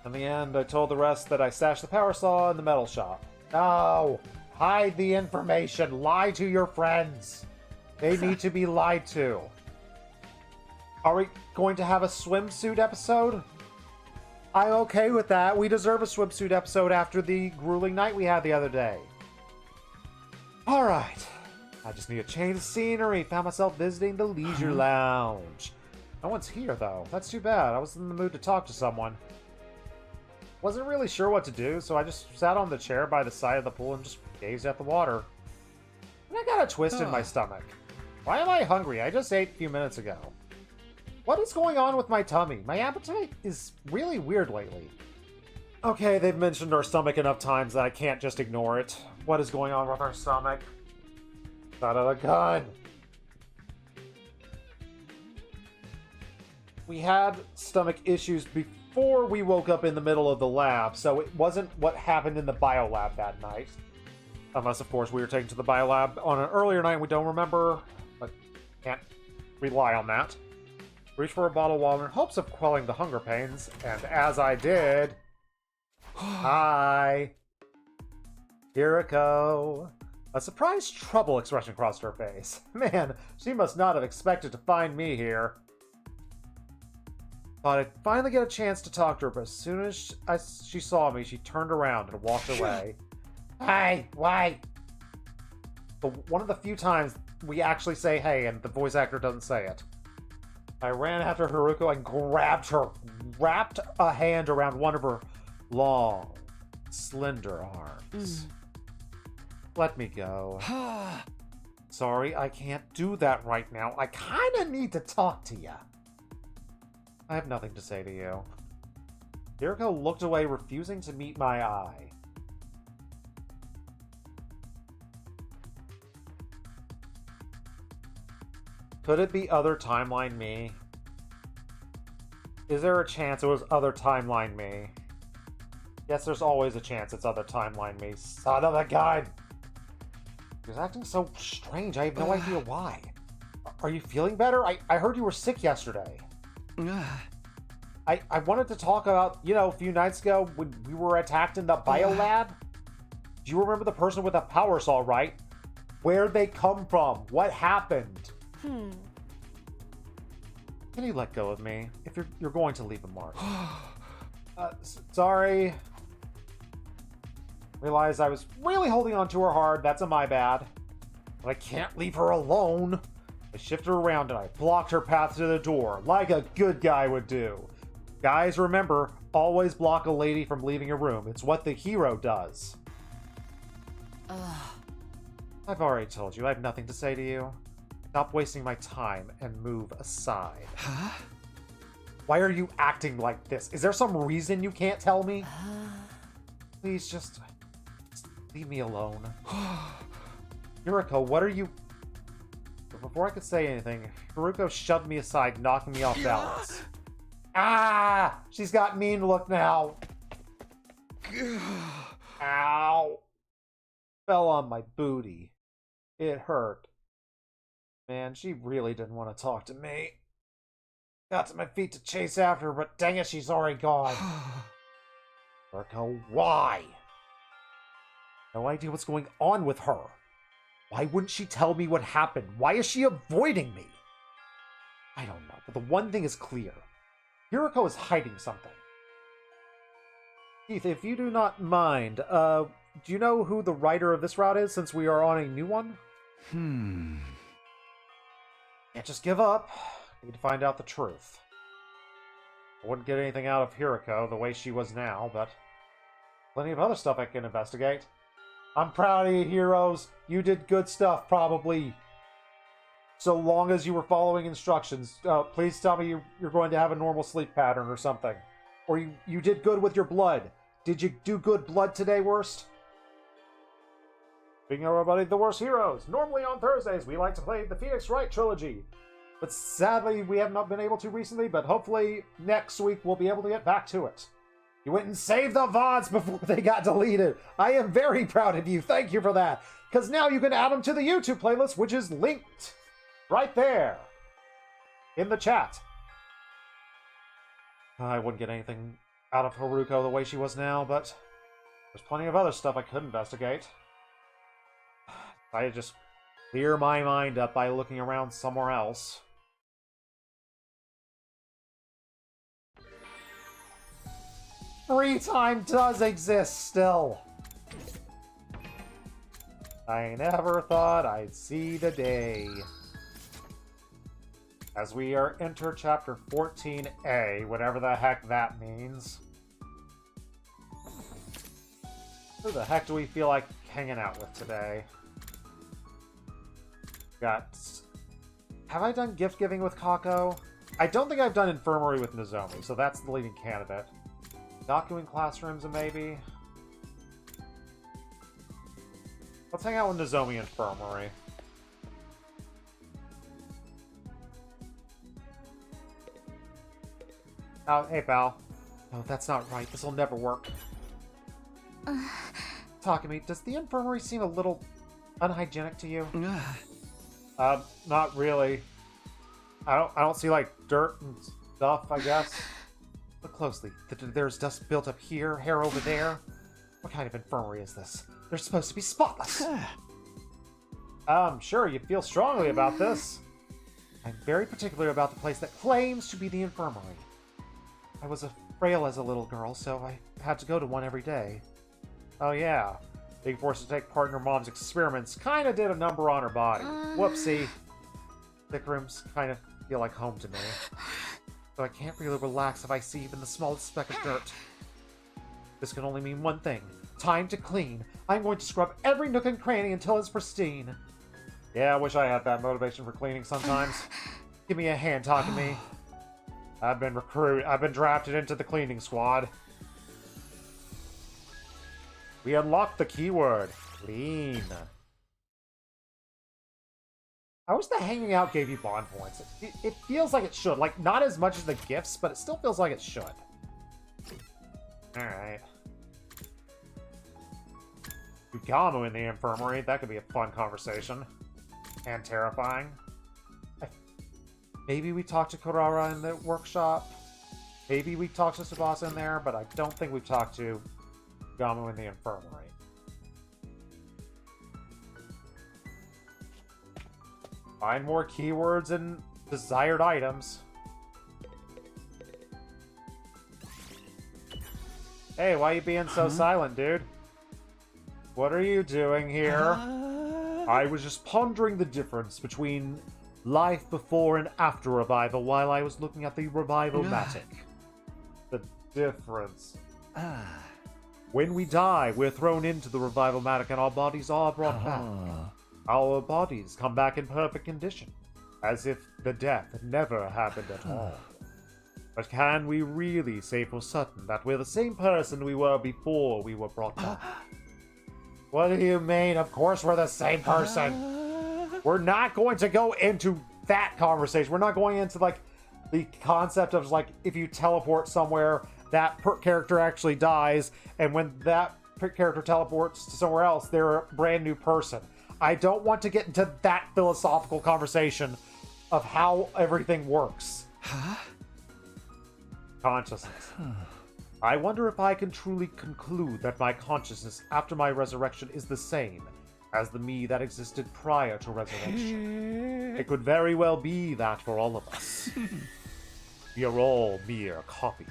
In the end, I told the rest that I stashed the power saw in the metal shop. No! Hide the information! Lie to your friends! They need to be lied to. Are we going to have a swimsuit episode? I'm okay with that. We deserve a swimsuit episode after the grueling night we had the other day. Alright. I just need a change of scenery. Found myself visiting the leisure lounge. No one's here, though. That's too bad. I was in the mood to talk to someone. Wasn't really sure what to do, so I just sat on the chair by the side of the pool and just gazed at the water. And I got a twist in my stomach. Why am I hungry? I just ate a few minutes ago. What is going on with my tummy? My appetite is really weird lately. Okay, they've mentioned our stomach enough times that I can't just ignore it. What is going on with our stomach? Son of a gun! We had stomach issues before we woke up in the middle of the lab, so it wasn't what happened in the biolab that night. Unless, of course, we were taken to the biolab on an earlier night and we don't remember, but can't rely on that. Reach for a bottle of water in hopes of quelling the hunger pains, and as I did... Hi! Hiroko. A surprised trouble expression crossed her face. Man, she must not have expected to find me here. Thought I'd finally get a chance to talk to her, but as soon as she saw me, she turned around and walked away. Hey, why? But one of the few times we actually say hey and the voice actor doesn't say it. I ran after Hiroko and grabbed her, wrapped a hand around one of her long, slender arms. Let me go. Sorry, I can't do that right now. I kinda need to talk to you. I have nothing to say to you. Hiroko looked away, refusing to meet my eye. Could it be other timeline me? Is there a chance it was other timeline me? Yes, there's always a chance it's other timeline me. Son of a gun! He was acting so strange, I have no idea why. Are you feeling better? I heard you were sick yesterday. I wanted to talk about, a few nights ago when we were attacked in the biolab. Do you remember the person with a power saw, right? Where'd they come from? What happened? Can you let go of me? If you're going to leave a mark. Sorry. Realized I was really holding on to her hard. That's my bad. But I can't leave her alone. I shifted her around and I blocked her path to the door, like a good guy would do. Guys, remember, always block a lady from leaving a room. It's what the hero does. I've already told you, I have nothing to say to you. Stop wasting my time and move aside. Huh? Why are you acting like this? Is there some reason you can't tell me? Please, just leave me alone. Yuriko, what are you... But before I could say anything, Haruko shoved me aside, knocking me off balance. Ah! She's got mean look now. Ow. Fell on my booty. It hurt. Man, she really didn't want to talk to me. Got to my feet to chase after her, but dang it, she's already gone. Haruko, why? No idea what's going on with her. Why wouldn't she tell me what happened? Why is she avoiding me? I don't know, but the one thing is clear. Haruko is hiding something. Keith, if you do not mind, do you know who the writer of this route is, since we are on a new one? Can't just give up. I need to find out the truth. I wouldn't get anything out of Haruko the way she was now, but plenty of other stuff I can investigate. I'm proud of you, heroes. You did good stuff, probably. So long as you were following instructions. Please tell me you're going to have a normal sleep pattern or something. Or you did good with your blood. Did you do good blood today, Worst? Speaking of everybody, the Worst Heroes. Normally on Thursdays, we like to play the Phoenix Wright trilogy. But sadly, we have not been able to recently, but hopefully next week we'll be able to get back to it. You went and saved the VODs before they got deleted. I am very proud of you. Thank you for that. Because now you can add them to the YouTube playlist, which is linked right there in the chat. I wouldn't get anything out of Haruko the way she was now, but there's plenty of other stuff I could investigate. I just clear my mind up by looking around somewhere else. Free time does exist still. I never thought I'd see the day. As we are enter chapter 14A, whatever the heck that means. Who the heck do we feel like hanging out with today? Have I done gift giving with Kako? I don't think I've done infirmary with Nozomi, so that's the leading candidate. Docuing classrooms, maybe? Let's hang out with Nozomi Infirmary. Oh, hey, pal. No, that's not right. This'll never work. Takumi, does the infirmary seem a little unhygienic to you? Not really. I don't see, like, dirt and stuff, I guess. Look closely. There's dust built up here, hair over there. What kind of infirmary is this? They're supposed to be spotless. Sure, you feel strongly about this. I'm very particular about the place that claims to be the infirmary. I was frail as a little girl, so I had to go to one every day. Oh yeah, being forced to take part in her mom's experiments kinda did a number on her body. Whoopsie. Sick rooms kind of feel like home to me. So I can't really relax if I see even the smallest speck of dirt. This can only mean one thing. Time to clean. I'm going to scrub every nook and cranny until it's pristine. Yeah, I wish I had that motivation for cleaning sometimes. Give me a hand, Takumi. I've been drafted into the cleaning squad. We unlocked the keyword. Clean. I wish the hanging out gave you bond points. It feels like it should. Like, not as much as the gifts, but it still feels like it should. Alright. Ugamu in the infirmary. That could be a fun conversation. And terrifying. Maybe we talked to Kurara in the workshop. Maybe we talked to Tsubasa in there, but I don't think we've talked to Ugamu in the infirmary. Find more keywords and desired items. Hey, why are you being so silent, dude? What are you doing here? I was just pondering the difference between life before and after revival while I was looking at the Revival-matic. The difference. When we die, we're thrown into the Revival-matic and our bodies are brought back. Our bodies come back in perfect condition, as if the death had never happened at all. But can we really say for certain that we're the same person we were before we were brought back? What do you mean? Of course we're the same person! We're not going to go into that conversation. We're not going into like the concept of like if you teleport somewhere, that character actually dies, and when that character teleports to somewhere else, they're a brand new person. I don't want to get into that philosophical conversation of how everything works. Huh? Consciousness. I wonder if I can truly conclude that my consciousness after my resurrection is the same as the me that existed prior to resurrection. It could very well be that for all of us. We are all mere copies.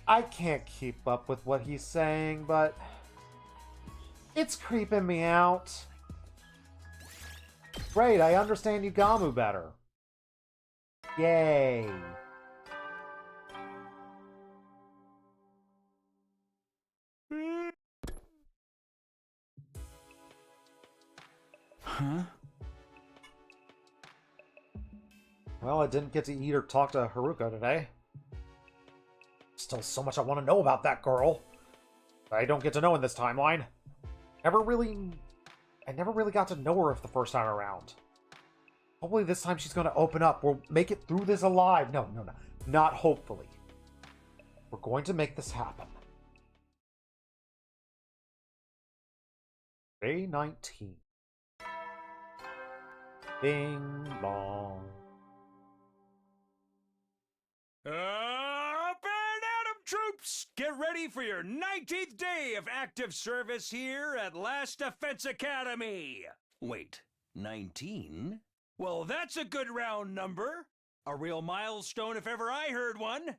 I can't keep up with what he's saying, but it's creeping me out. Great, I understand Yugamu better. Yay. Huh? Well, I didn't get to eat or talk to Haruka today. Still so much I want to know about that girl. I don't get to know in this timeline. I never really got to know her the first time around. Hopefully this time she's going to open up. We'll make it through this alive. No. Not hopefully. We're going to make this happen. Day 19. Bing bong. Up and Atom troops! Get ready for your 19th day of active service here at Last Defense Academy! Wait, 19? Well, that's a good round number. A real milestone if ever I heard one.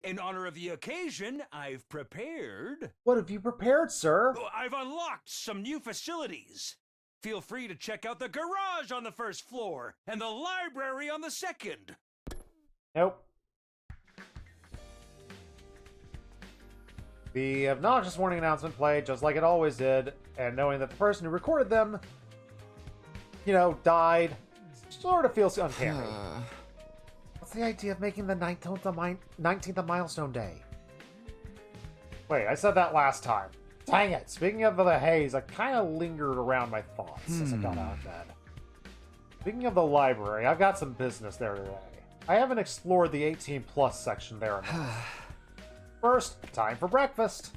In honor of the occasion, I've prepared... What have you prepared, sir? I've unlocked some new facilities. Feel free to check out the garage on the first floor and the library on the second. Nope. The obnoxious warning announcement played just like it always did, and knowing that the person who recorded them, died, sort of feels uncanny. What's the idea of making the 19th a milestone day? Wait, I said that last time. Dang it! Speaking of the haze, I kind of lingered around my thoughts as I got out of bed. Speaking of the library, I've got some business there today. I haven't explored the 18+ section there enough. First, time for breakfast.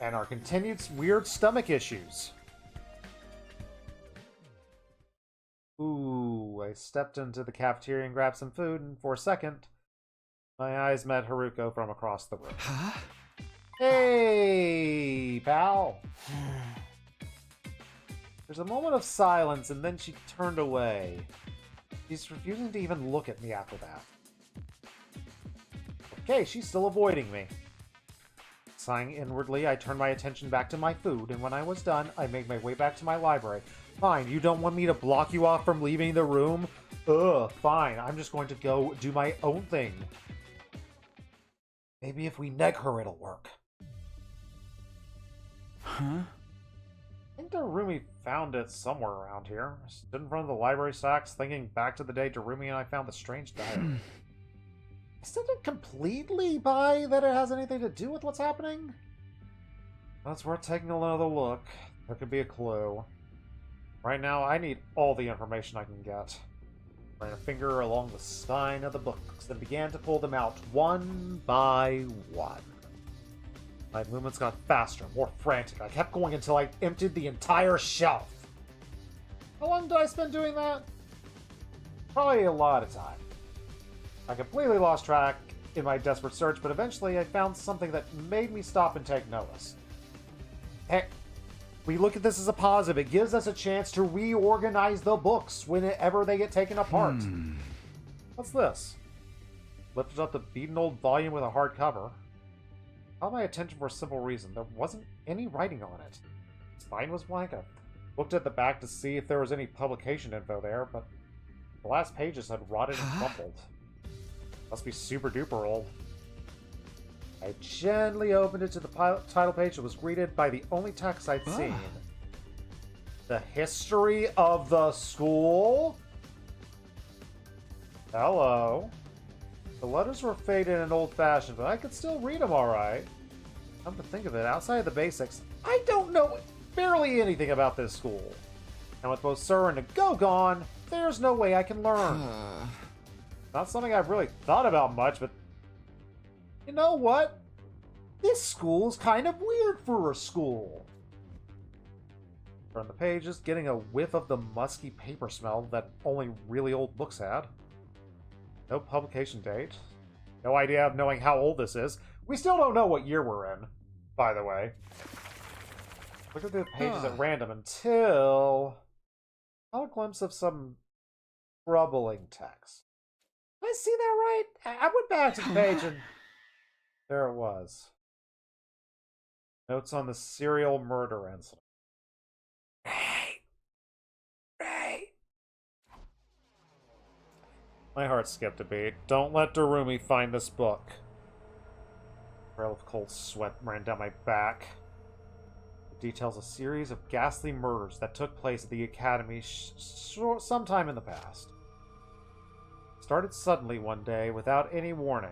And our continued weird stomach issues. Ooh, I stepped into the cafeteria and grabbed some food, and for a second, my eyes met Haruko from across the room. Huh? Hey, pal. There's a moment of silence, and then she turned away. She's refusing to even look at me after that. Okay, she's still avoiding me. Sighing inwardly, I turned my attention back to my food, and when I was done, I made my way back to my library. Fine, you don't want me to block you off from leaving the room? Ugh, fine, I'm just going to go do my own thing. Maybe if we neg her, it'll work. Huh? I think Darumi found it somewhere around here. I stood in front of the library stacks, thinking back to the day Darumi and I found the strange diary. I still don't completely buy that it has anything to do with what's happening. That's worth taking another look. There could be a clue. Right now, I need all the information I can get. I ran a finger along the spine of the books and began to pull them out one by one. My movements got faster, more frantic. I kept going until I emptied the entire shelf. How long did I spend doing that? Probably a lot of time. I completely lost track in my desperate search, but eventually I found something that made me stop and take notice. Heck, we look at this as a positive. It gives us a chance to reorganize the books whenever they get taken apart. What's this? Lifted up the beaten old volume with a hard cover. Caught my attention for a simple reason. There wasn't any writing on it. The spine was blank. I looked at the back to see if there was any publication info there, but the last pages had rotted and crumpled. Must be super duper old. I gently opened it to the title page and was greeted by the only text I'd seen. The history of the school? Hello. The letters were faded and old-fashioned, but I could still read them all right. Come to think of it, outside of the basics, I don't know barely anything about this school. And with both Sir and Go gone, there's no way I can learn. Not something I've really thought about much, but you know what? This school's kind of weird for a school. Turn the pages, getting a whiff of the musky paper smell that only really old books had. No publication date. No idea of knowing how old this is. We still don't know what year we're in, by the way. Look at the pages at random until I got a glimpse of some troubling text. Did I see that right? I went back to the page and there it was. Notes on the serial murder incident. Ray. My heart skipped a beat. Don't let Darumi find this book. A trail of cold sweat ran down my back. It details a series of ghastly murders that took place at the Academy sometime in the past. It started suddenly one day without any warning.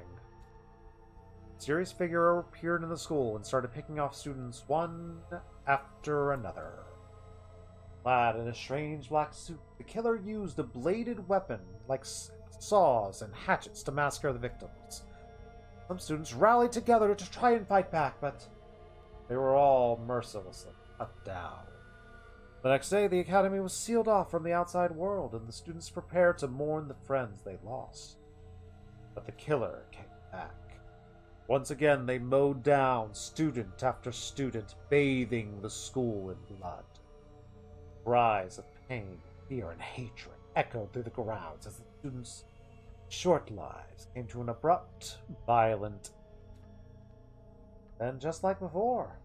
A mysterious figure appeared in the school and started picking off students one after another. Clad in a strange black suit, the killer used a bladed weapon like saws and hatchets to massacre the victims. Some students rallied together to try and fight back, but they were all mercilessly cut down. The next day, the academy was sealed off from the outside world, and the students prepared to mourn the friends they lost. But the killer came back. Once again, they mowed down student after student, bathing the school in blood. Cries of pain, fear, and hatred echoed through the grounds as the students' short lives came to an abrupt, violent end. Then, just like before,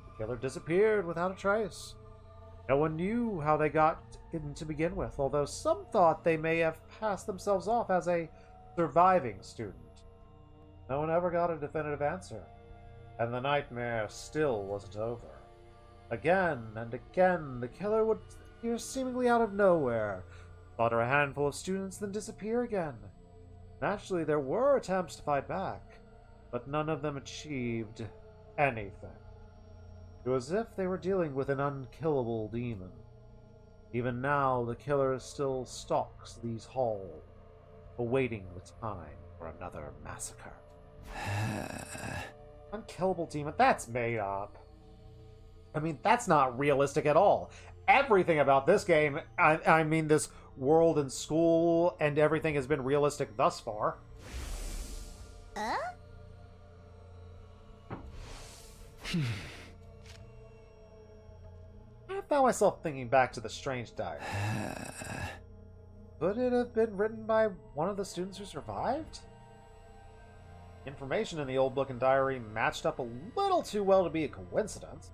the killer disappeared without a trace. No one knew how they got in to begin with, although some thought they may have passed themselves off as a surviving student. No one ever got a definitive answer, and the nightmare still wasn't over. Again and again, the killer would appear seemingly out of nowhere, slaughter a handful of students, then disappear again. Naturally, there were attempts to fight back, but none of them achieved anything. It was as if they were dealing with an unkillable demon. Even now, the killer still stalks these halls, awaiting the time for another massacre. Unkillable demon? That's made up. I mean, that's not realistic at all. Everything about this game, I mean, this world and school and everything has been realistic thus far. I found myself thinking back to the strange diary. Could it have been written by one of the students who survived? Information in the old book and diary matched up a little too well to be a coincidence.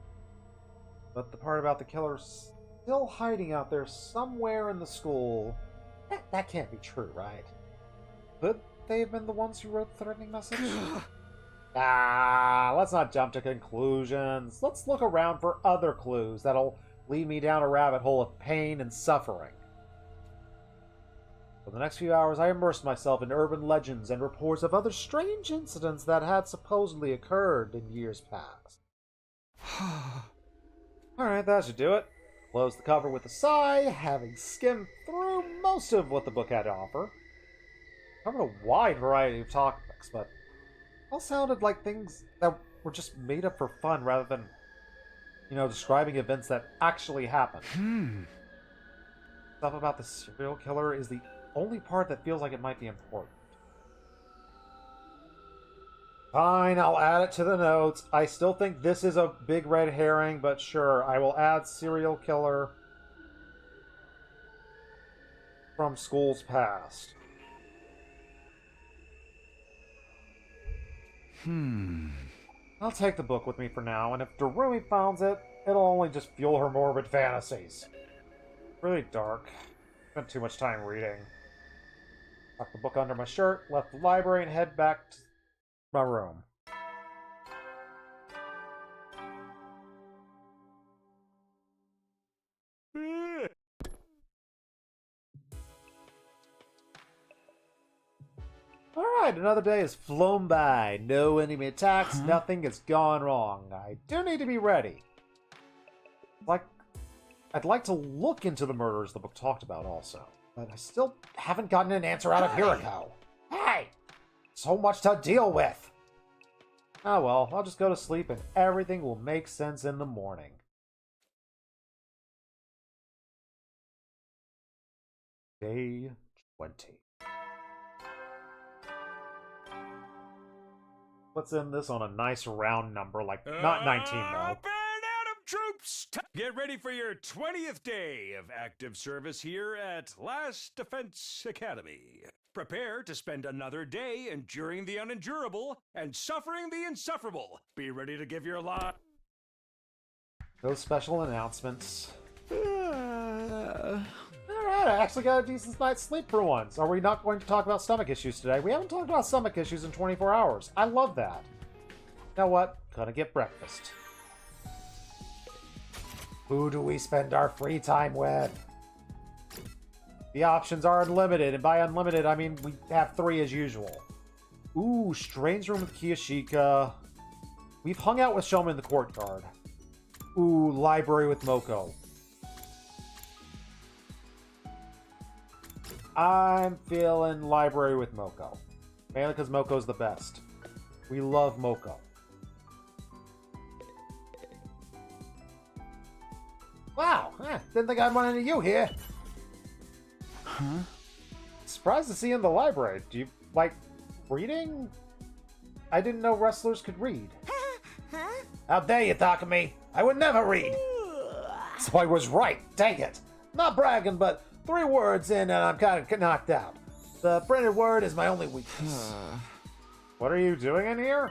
But the part about the killer still hiding out there somewhere in the school, that can't be true, right? Could they have been the ones who wrote the threatening message? Let's not jump to conclusions. Let's look around for other clues that'll lead me down a rabbit hole of pain and suffering. For the next few hours, I immersed myself in urban legends and reports of other strange incidents that had supposedly occurred in years past. Alright, that should do it. Close the cover with a sigh, having skimmed through most of what the book had to offer. Covered a wide variety of topics, but all sounded like things that were just made up for fun rather than, describing events that actually happened. Stuff about the serial killer is the only part that feels like it might be important. Fine, I'll add it to the notes. I still think this is a big red herring, but sure, I will add serial killer from schools past. I'll take the book with me for now, and if Darumi finds it, it'll only just fuel her morbid fantasies. Really dark. Spent too much time reading. Tucked the book under my shirt, left the library, and head back to my room. Alright, another day has flown by. No enemy attacks, nothing has gone wrong. I do need to be ready. I'd like to look into the murders the book talked about also, but I still haven't gotten an answer out of Hiriko. Hey! So much to deal with! Ah well, I'll just go to sleep and everything will make sense in the morning. Day 20. Let's end this on a nice round number, like not 19 though. Up and Adam troops! Get ready for your 20th day of active service here at Last Defense Academy. Prepare to spend another day enduring the unendurable and suffering the insufferable. Be ready to give your lot. No special announcements. Alright, I actually got a decent night's sleep for once. Are we not going to talk about stomach issues today? We haven't talked about stomach issues in 24 hours. I love that. You know what? Gonna get breakfast. Who do we spend our free time with? The options are unlimited, and by unlimited, I mean we have 3 as usual. Ooh, Strange Room with Kiyashika. We've hung out with Shoma in the courtyard. Ooh, Library with Moko. I'm feeling Library with Moko. Mainly because Moko's the best. We love Moko. Wow, didn't think I'd run into you here. Huh? Surprised to see you in the library. Do you like reading? I didn't know wrestlers could read. How dare you, Takumi? I would never read. So I was right, dang it. Not bragging, but 3 words in and I'm kind of knocked out. The printed word is my only weakness. What are you doing in here?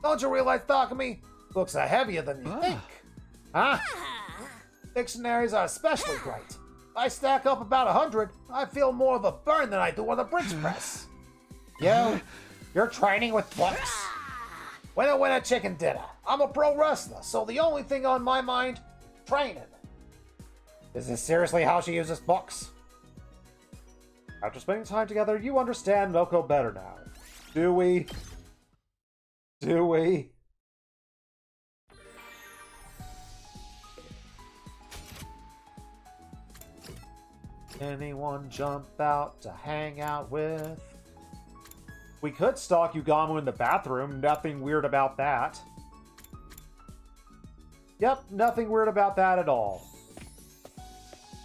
Don't you realize, Takumi? Books are heavier than you think. Huh? Dictionaries are especially great. I stack up about 100. I feel more of a burn than I do on the bench press. You're training with books? Winner, chicken dinner. I'm a pro wrestler, so the only thing on my mind, training. Is this seriously how she uses books? After spending time together, you understand Moko better now. Do we? Do we? Anyone jump out to hang out with? We could stalk Yugamu in the bathroom. Nothing weird about that. Yep, nothing weird about that at all.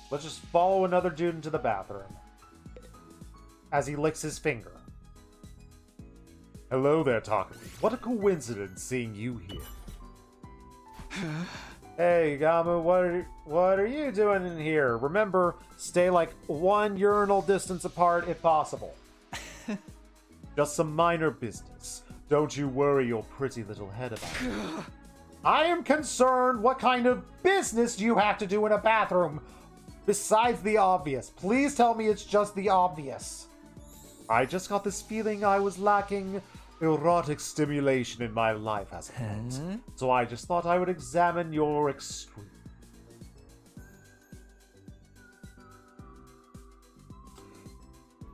Let's just follow another dude into the bathroom. As he licks his finger. Hello there, Takumi. What a coincidence seeing you here. Hey, Yugamu, what are you doing in here? Remember, stay like 1 urinal distance apart if possible. Just some minor business. Don't you worry your pretty little head about it. I am concerned what kind of business do you have to do in a bathroom besides the obvious. Please tell me it's just the obvious. I just got this feeling I was lacking erotic stimulation in my life as a adult. So I just thought I would examine your extreme.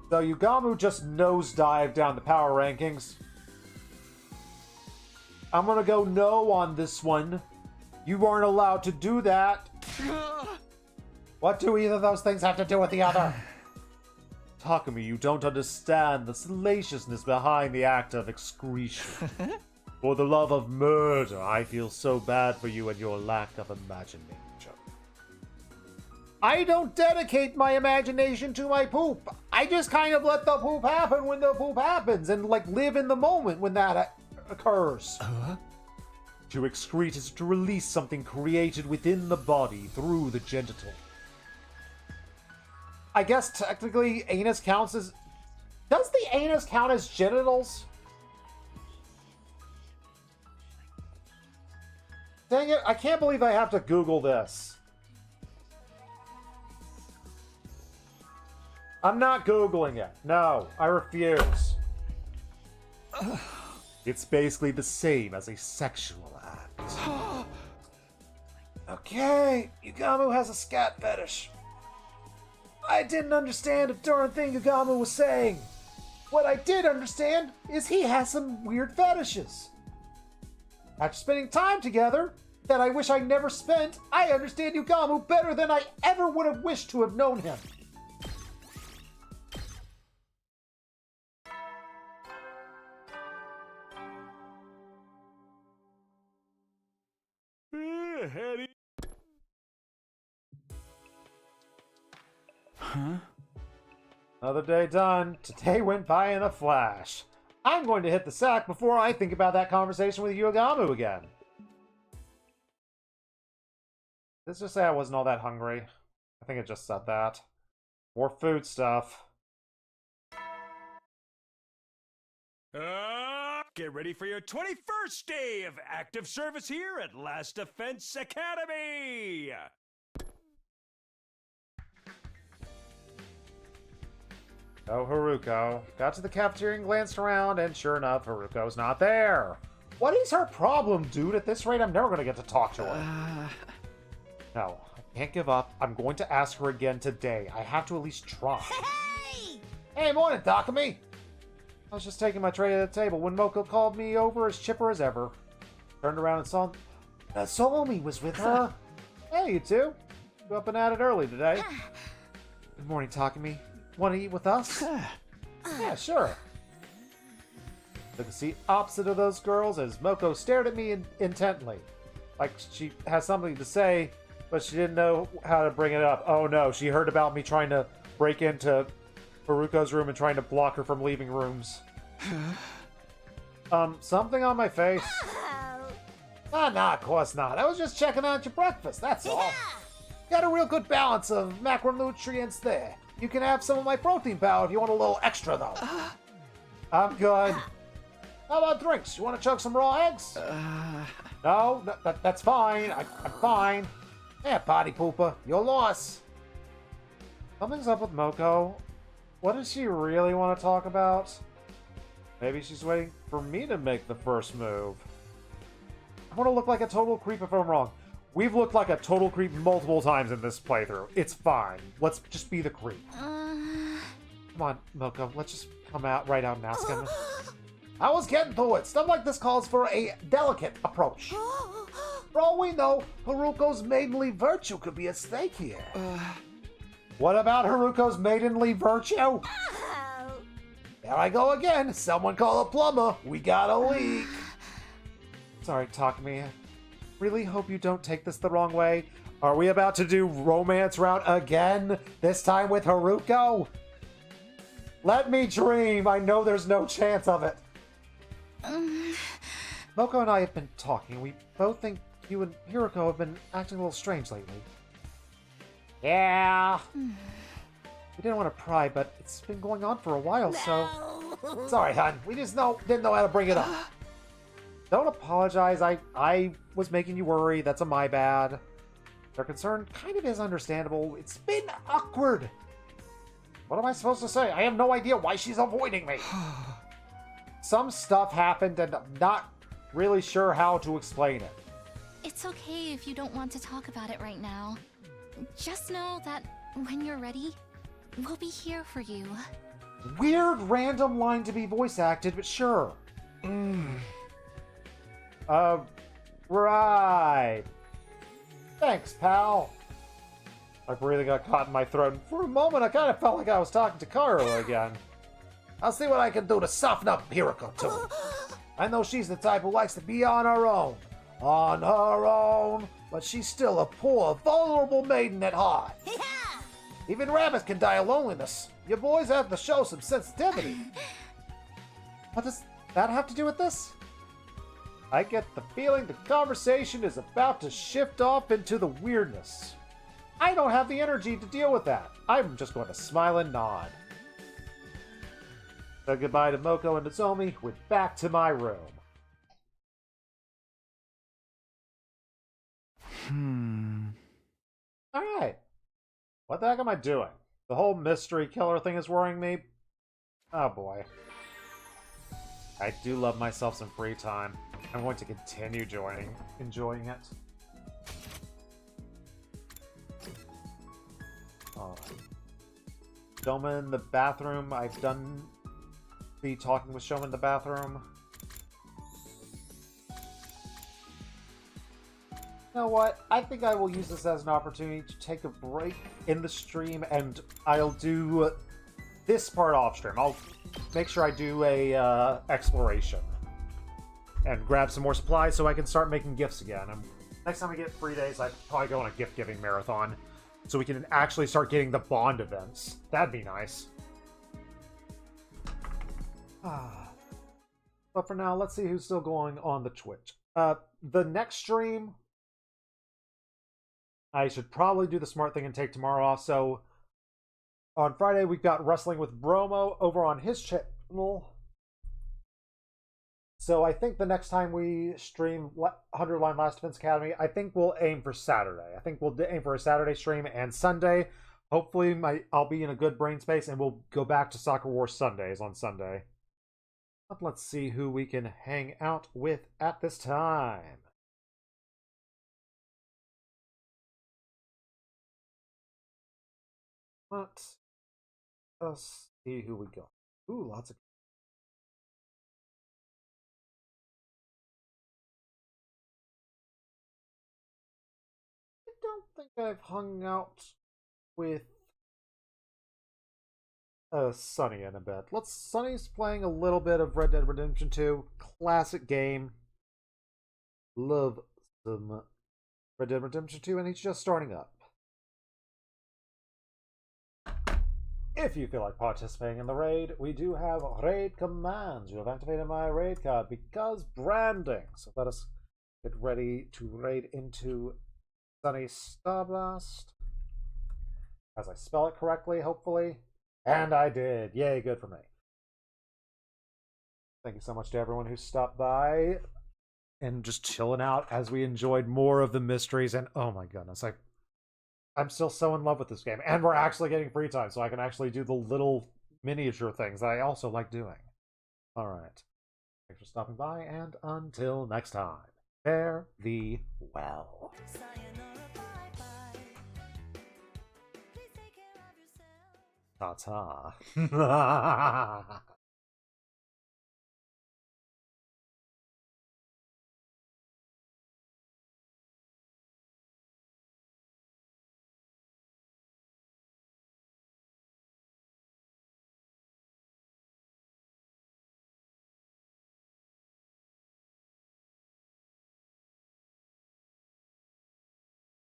So Yugamu just nosedived down the power rankings. I'm gonna go no on this one. You weren't allowed to do that. What do either of those things have to do with the other? Takumi, you don't understand the salaciousness behind the act of excretion. For the love of murder, I feel so bad for you and your lack of imagination. I don't dedicate my imagination to my poop. I just kind of let the poop happen when the poop happens and like live in the moment when that occurs. To excrete is to release something created within the body through the genital. I guess technically anus counts as... Does the anus count as genitals? Dang it, I can't believe I have to Google this. I'm not Googling it. No, I refuse. It's basically the same as a sexual act. Okay, Yugamu has a scat fetish. I didn't understand a darn thing Yugamu was saying. What I did understand is he has some weird fetishes. After spending time together, that I wish I never spent. I understand Yugamu better than I ever would have wished to have known him. Huh? Another day done. Today went by in a flash. I'm going to hit the sack before I think about that conversation with Yugamu again. Let's just say I wasn't all that hungry. I think it just said that. More food stuff. Get ready for your 21st day of active service here at Last Defense Academy! Oh, Haruko. Got to the cafeteria and glanced around, and sure enough, Haruko's not there. What is her problem, dude? At this rate, I'm never going to get to talk to her. No, I can't give up. I'm going to ask her again today. I have to at least try. Hey! Hey, morning, Takumi! I was just taking my tray to the table when Moko called me over as chipper as ever. Turned around and saw Nozomi was with her. Hey, you two. You up and at it early today. Good morning, Takumi. Want to eat with us? Yeah, sure. Took a seat opposite of those girls as Moko stared at me intently. Like she has something to say, but she didn't know how to bring it up. Oh no, she heard about me trying to break into Haruko's room and trying to block her from leaving rooms. Something on my face? Nah, of course not. I was just checking out your breakfast, that's all. Got a real good balance of macronutrients there. You can have some of my protein powder if you want a little extra, though. I'm good. How about drinks? You want to chug some raw eggs? No, that's fine. I'm fine. Yeah, potty pooper. Your loss. Something's up with Moko. What does she really want to talk about? Maybe she's waiting for me to make the first move. I want to look like a total creep if I'm wrong. We've looked like a total creep multiple times in this playthrough. It's fine. Let's just be the creep. Come on, Moko. Let's just come out right out and ask him. I was getting to it. Stuff like this calls for a delicate approach. For all we know, Haruko's maidenly virtue could be at stake here. What about Haruko's maidenly virtue? There I go again. Someone call a plumber. We got a leak. Sorry, Takumi. Really hope you don't take this the wrong way. Are we about to do romance route again? This time with Haruko? Let me dream. I know there's no chance of it. Moko and I have been talking. We both think you and Haruko have been acting a little strange lately. Yeah. We didn't want to pry, but it's been going on for a while, so... Sorry, hon. We just didn't know how to bring it up. Don't apologize. I was making you worry. That's my bad. Their concern kind of is understandable. It's been awkward. What am I supposed to say? I have no idea why she's avoiding me. Some stuff happened and I'm not really sure how to explain it. It's okay if you don't want to talk about it right now. Just know that when you're ready, we'll be here for you. Weird random line to be voice acted, but sure. Right. Thanks, pal. My breathing got caught in my throat, and for a moment I kind of felt like I was talking to Kaoru again. I'll see what I can do to soften up Haruko, too. I know she's the type who likes to be on her own. On her own, but she's still a poor, vulnerable maiden at heart. Even rabbits can die of loneliness. You boys have to show some sensitivity. What does that have to do with this? I get the feeling the conversation is about to shift off into the weirdness. I don't have the energy to deal with that. I'm just going to smile and nod. Said goodbye to Moko and Nozomi, went back to my room. Alright. What the heck am I doing? The whole mystery killer thing is worrying me. Oh boy. I do love myself some free time. I'm going to continue enjoying it. Shoma in the bathroom. I've done the talking with Shoma in the bathroom. You know what? I think I will use this as an opportunity to take a break in the stream, and I'll do this part off stream. I'll make sure I do a exploration and grab some more supplies so I can start making gifts again. Next time I get 3 days, I'd probably go on a gift-giving marathon so we can actually start getting the Bond events. That'd be nice. But for now, let's see who's still going on the Twitch. The next stream, I should probably do the smart thing and take tomorrow off. So on Friday, we've got Wrestling with Bromo over on his channel. So I think the next time we stream 100 Line Last Defense Academy, I think we'll aim for Saturday. I think we'll aim for a Saturday stream and Sunday. Hopefully I'll be in a good brain space and we'll go back to Soccer Wars Sundays on Sunday. But let's see who we can hang out with at this time. Let's see who we got. Ooh, lots of... I don't think I've hung out with Sunny in a bit. Sunny's playing a little bit of Red Dead Redemption 2. Classic game. Love some Red Dead Redemption 2, and he's just starting up. If you feel like participating in the raid, we do have raid commands. You have activated my raid card because branding. So let us get ready to raid into Sunny Starblast. As I spell it correctly, hopefully. And I did. Yay, good for me. Thank you so much to everyone who stopped by and just chilling out as we enjoyed more of the mysteries. And oh my goodness, I'm still so in love with this game. And we're actually getting free time, so I can actually do the little miniature things that I also like doing. Alright. Thanks for stopping by, and until next time, fare thee well. Ta-ta.